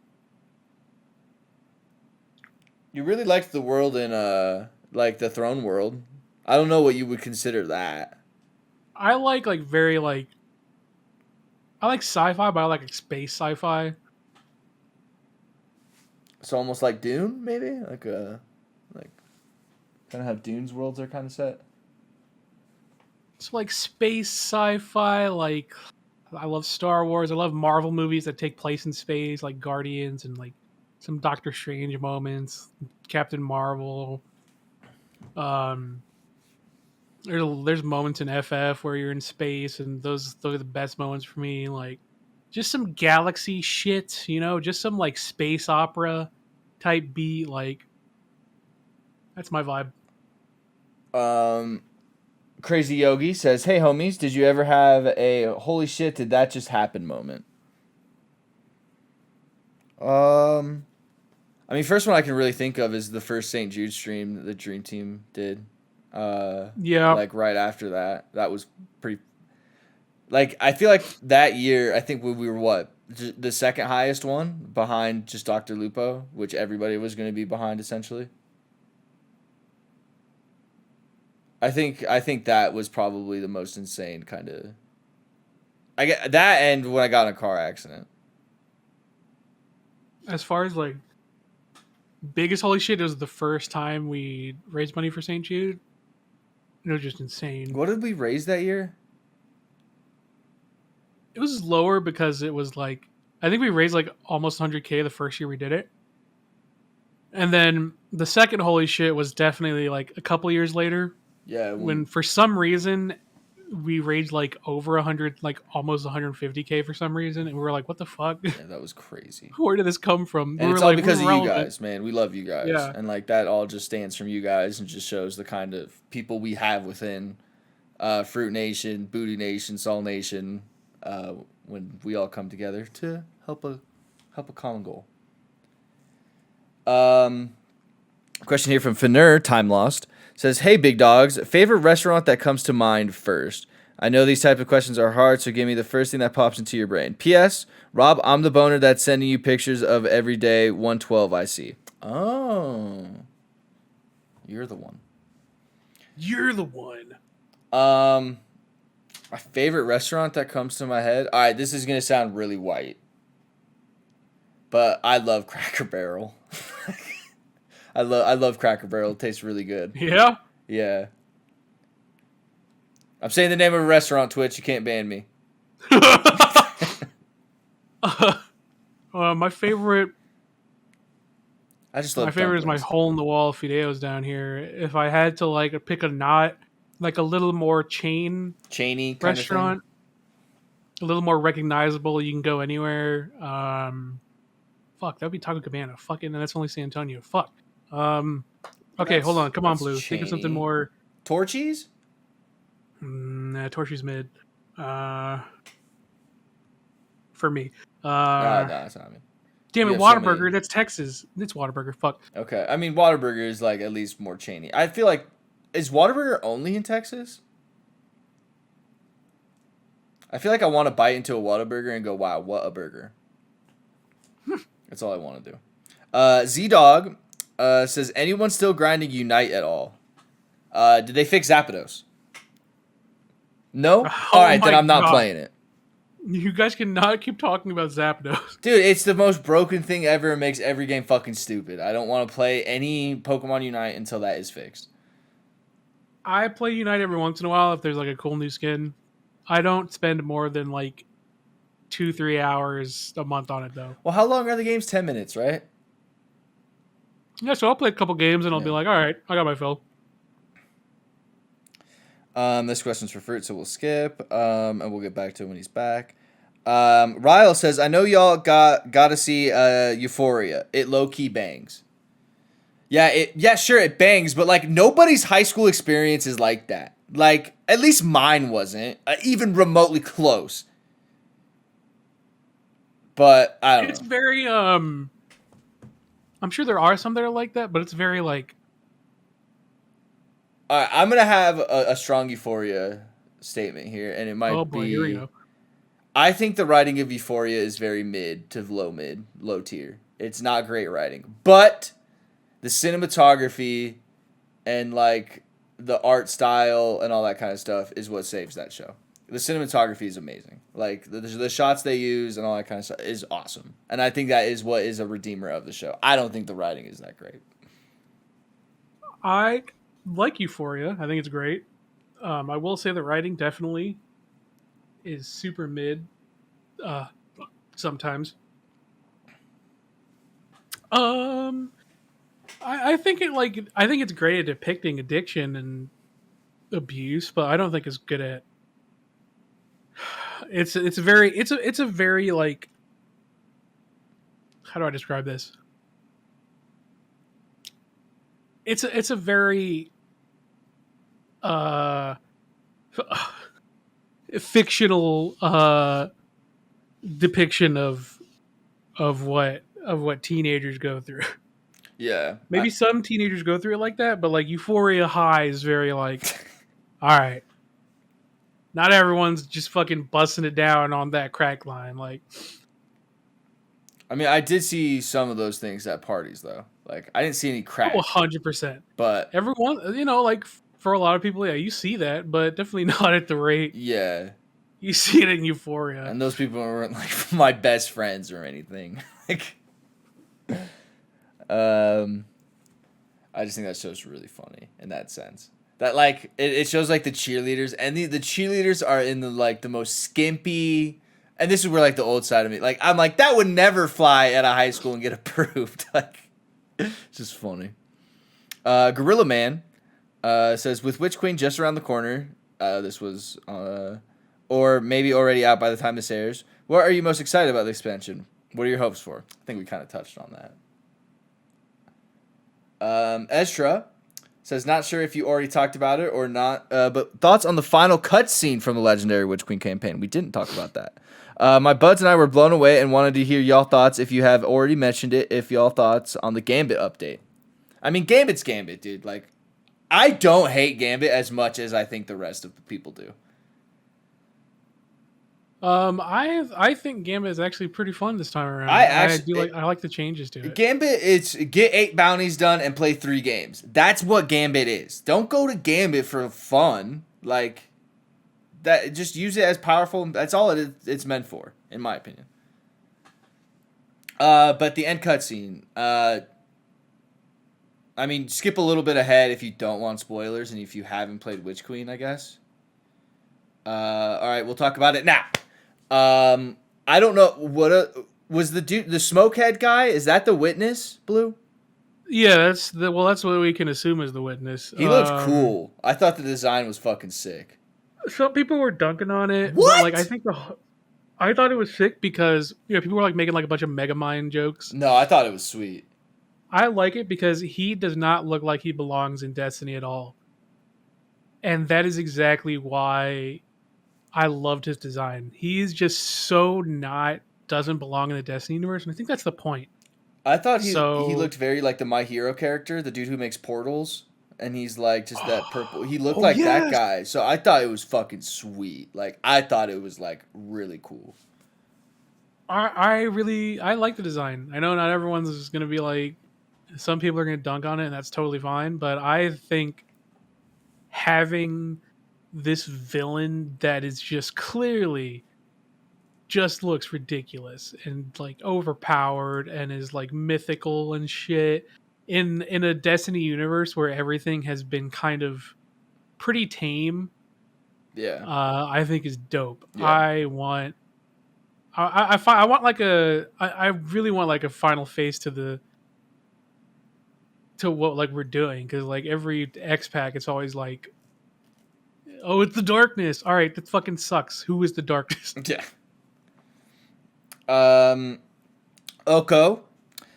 You really liked the world in like the throne world. I don't know what you would consider that. I like very I like sci-fi, but I like space sci-fi. So almost like Dune, maybe? Like kind of how Dune's worlds are kind of set. So like space sci-fi, like I love Star Wars. I love Marvel movies that take place in space, like Guardians and like some Doctor Strange moments, Captain Marvel. There's moments in FF where you're in space, and those are the best moments for me. Like just some galaxy shit, just some like space opera type beat. Like that's my vibe. Crazy Yogi says, hey homies, did you ever have a holy shit, did that just happen moment? I mean, first one I can really think of is the first St. Jude stream that the Dream Team did. Yeah. Like right after that. That was pretty... Like, I feel like that year, I think we were what? The second highest one behind just Dr. Lupo, which everybody was going to be behind essentially. I think that was probably the most insane kind of... I get that, and when I got in a car accident. As far as like biggest holy shit, it was the first time we raised money for St. Jude. It was just insane. What did we raise that year? It was lower because it was like I think we raised like almost 100K the first year we did it. And then the second holy shit was definitely like a couple years later. Yeah. When for some reason we raised like over 100, like almost 150K for some reason, and we were like, "What the fuck? Yeah, that was crazy. Where did this come from?" And we it's were all like, because of you guys, man. We love you guys, Yeah. and like that all just stands from you guys and just shows the kind of people we have within Fruit Nation, Booty Nation, Soul Nation, when we all come together to help a common goal. Question here from Finner, Time Lost, says, hey, big dogs, favorite restaurant that comes to mind first? I know these type of questions are hard, so give me the first thing that pops into your brain. P.S. Rob, I'm the boner that's sending you pictures of every day 112 I see. Oh. You're the one. You're the one. My favorite restaurant that comes to my head. All right, this is gonna sound really white, but I love Cracker Barrel. I love Cracker Barrel. It tastes really good. Yeah. Yeah. I'm saying the name of a restaurant. Twitch, you can't ban me. My favorite. I just love My favorite is my dumplings. hole in the wall Fideos down here. If I had to like pick a not like a little more chain Cheney kind restaurant, a little more recognizable, you can go anywhere. Fuck, that'd be Taco Cabana. Fucking, that's only San Antonio. Fuck. Okay, hold on. Come on, Blue. Think of something more. of thing. Torchy's? Nah, Torchy's mid. For me. No, that's not me. Damn You it, have so Whataburger. many. That's Texas. It's Whataburger. Fuck. Okay. I mean, Whataburger is like at least more Cheney. I feel like, is Whataburger only in Texas? I feel like I want to bite into a Whataburger and go, wow, what a burger. That's all I want to do. Z-Dog says, anyone still grinding Unite at all? Did they fix Zapdos? No? Oh All right, then my I'm not God. playing it. You guys cannot keep talking about Zapdos. Dude, it's the most broken thing ever. It makes every game fucking stupid. I don't want to play any Pokemon Unite until that is fixed. I play Unite every once in a while if there's like a cool new skin. I don't spend more than like 2-3 hours a month on it though. Well, how long are the games? 10 minutes, right? Yeah, so I'll play a couple games and I'll be like, all right, I got my fill. This question's for Fruit, so we'll skip. And we'll get back to it when he's back. Ryle says, I know y'all got to see Euphoria. It low-key bangs. Yeah, sure, it bangs, but like nobody's high school experience is like that. Like, at least mine wasn't even remotely close. But I don't know. It's very I'm sure there are some that are like that, but it's very like All right, I'm gonna have a strong Euphoria statement here, and it might oh boy, be. here we go. I think the writing of Euphoria is very mid, low tier. It's not great writing, but the cinematography and like the art style and all that kind of stuff is what saves that show. The cinematography is amazing. Like the shots they use and all that kind of stuff is awesome, and I think that is what is a redeemer of the show. I don't think the writing is that great. I like Euphoria. I think it's great. I will say the writing definitely is super mid sometimes. I think I think it's great at depicting addiction and abuse, but I don't think it's good at it's a very like how do I describe this? It's a very fictional depiction of what teenagers go through. Yeah, Maybe some teenagers go through it like that, but like Euphoria High is very like, all right, not everyone's just fucking busting it down on that crack line. Like, I mean, I did see some of those things at parties though. Like, I didn't see any crack, 100%. but Everyone, like for a lot of people, yeah, you see that, but definitely not at the rate yeah. you see it in Euphoria. And those people weren't like my best friends or anything. Like, I just think that show's really funny in that sense. That like it shows like the cheerleaders, and the cheerleaders are in the most skimpy, and this is where like the old side of me, like I'm like that would never fly at a high school and get approved. Like, it's just funny. Gorilla Man says, with Witch Queen just around the corner, this was or maybe already out by the time this airs, what are you most excited about the expansion? What are your hopes for? I think we kind of touched on that. Ezra says, not sure if you already talked about it or not, but thoughts on the final cutscene from the Legendary Witch Queen campaign. We didn't talk about that. My buds and I were blown away and wanted to hear y'all thoughts, if you have already mentioned it, if y'all thoughts on the Gambit update. I mean, Gambit's Gambit, dude. Like, I don't hate Gambit as much as I think the rest of the people do. I think Gambit is actually pretty fun this time I around. actually I like the changes to it. Gambit, it's get 8 bounties done and play 3 games. That's what Gambit is. Don't go to Gambit for fun. Like that, just use it as powerful. That's all it's meant for, in my opinion. But the end cutscene. I mean, skip a little bit ahead if you don't want spoilers and if you haven't played Witch Queen, I guess. All right, we'll talk about it now. I don't know was the dude, the smokehead guy. Is that the witness, Blue? Yeah, that's what we can assume is the witness. He looked cool. I thought the design was fucking sick. Some people were dunking on it, but like What? I thought it was sick because people were like making like a bunch of Megamind jokes. No, I thought it was sweet. I like it because he does not look like he belongs in Destiny at all, and that is exactly why I loved his design. He's just so not doesn't belong in the Destiny universe, and I think that's the point. I thought he So, looked very like the My Hero character, the dude who makes portals, and he's like just that purple. He looked oh like that yes, guy. So I thought it was fucking sweet. Like I thought it was like really cool. I like the design. I know not everyone's going to be like, some people are going to dunk on it, and that's totally fine. But I think having this villain that is just clearly just looks ridiculous and like overpowered and is like mythical and shit in a Destiny universe where everything has been kind of pretty tame. Yeah. I think is dope. Yeah. I want like I really want like a final face to what like we're doing, because like every X pack it's always like, oh, it's the darkness. All right, that fucking sucks. Who is the darkness? Yeah. Um, Oko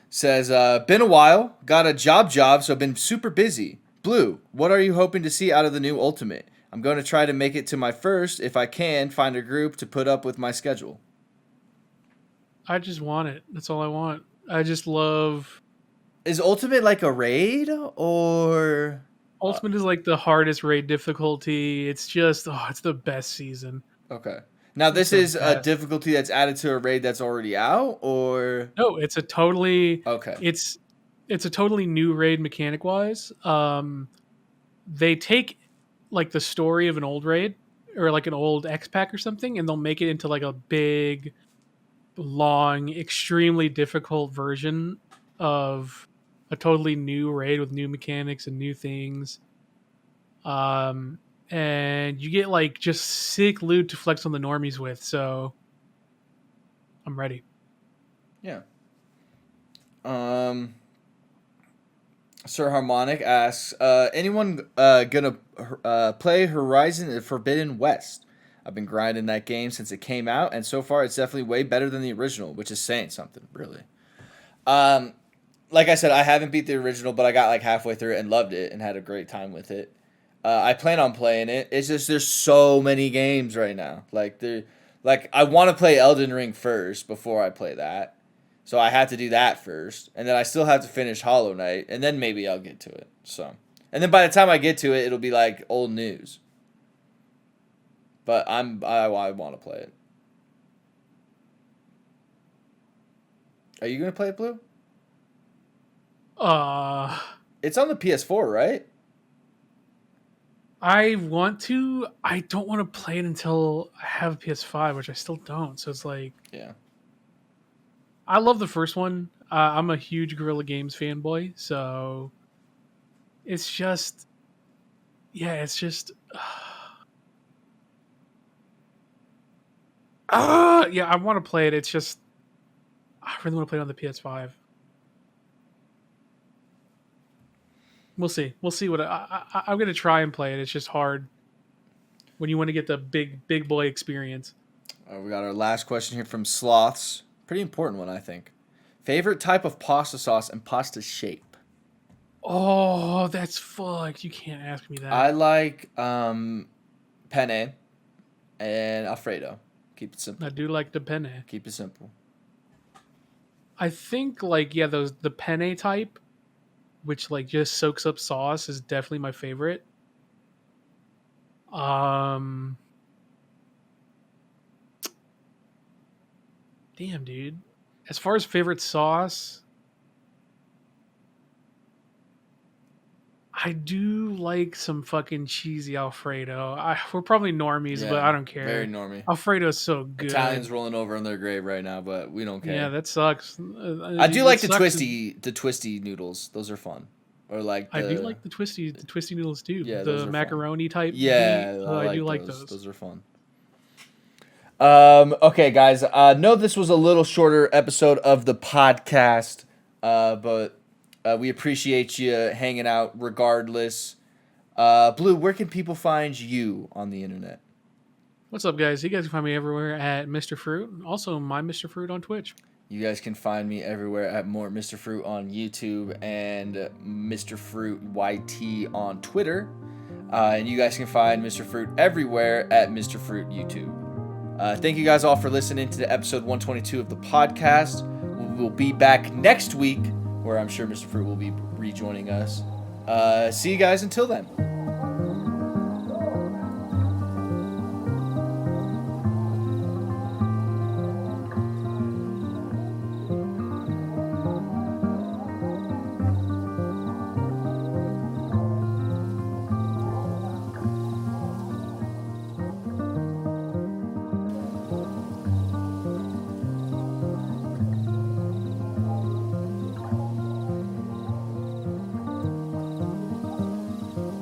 says, been a while, got a job, so been super busy. Blue, what are you hoping to see out of the new Ultimate? I'm going to try to make it to my first if I can find a group to put up with my schedule. I just want it. That's all I want. I just love Is Ultimate like a raid or? Ultimate is like the hardest raid difficulty. It's just it's the best season. Okay. Now It's this the is a best. difficulty that's added to a raid that's already out, or No, okay. it's a totally new raid mechanic wise. They take like the story of an old raid or like an old X pack or something, and they'll make it into like a big, long, extremely difficult version of a totally new raid with new mechanics and new things. And you get like just sick loot to flex on the normies with. So I'm ready. Yeah. Sir Harmonic asks, anyone gonna play Horizon Forbidden West? I've been grinding that game since it came out, and so far it's definitely way better than the original, which is saying something, really. Um, like I said, I haven't beat the original, but I got like halfway through it and loved it and had a great time with it. I plan on playing it. It's just there's so many games right now. Like I want to play Elden Ring first before I play that. So I have to do that first, and then I still have to finish Hollow Knight, and then maybe I'll get to it. So, and then by the time I get to it, it'll be like old news. But I want to play it. Are you gonna play it, Blue? Uh, It's on the PS4, right? I want to. I don't want to play it until I have a PS5, which I still don't. So it's like, Yeah. I love the first one. I'm a huge Guerrilla Games fanboy, so it's just, yeah, it's just, yeah, I want to play it. It's just, I really want to play it on the PS5. We'll see. We'll see what I'm gonna try and play it. It's just hard when you want to get the big boy experience. We got our last question here from Sloths. Pretty important one, I think. Favorite type of pasta sauce and pasta shape? Oh, that's fucked. You can't ask me that. I like penne and Alfredo. Keep it simple. I do like the penne. Keep it simple. I think like, yeah, the penne type, which like just soaks up sauce, is definitely my favorite. Um Damn, dude. As far as favorite sauce, I do like some fucking cheesy Alfredo. We're probably normies, but Yeah, I don't very care. normie. Alfredo's so Italians good. rolling over in their grave right now, but we don't Yeah, care. that sucks. I do It like the sucks. twisty noodles. Those are fun. Or like I do like the twisty noodles too. yeah, those The are fun. macaroni type beat. Yeah, I I do like like those. those. Those are fun. Okay, guys. Know this was a little shorter episode of the podcast, but we appreciate you hanging out regardless. Blue, where can people find you on the internet? What's up, guys? You guys can find me everywhere at Mr. Fruit. Also, my Mr. Fruit on Twitch. You guys can find me everywhere at more Mr. Fruit on YouTube and Mr. Fruit YT on Twitter. And you guys can find Mr. Fruit everywhere at Mr. Fruit YouTube. Thank you guys all for listening to the episode 122 of the podcast. We'll be back next week, where I'm sure Mr. Fruit will be rejoining us. See you guys until then.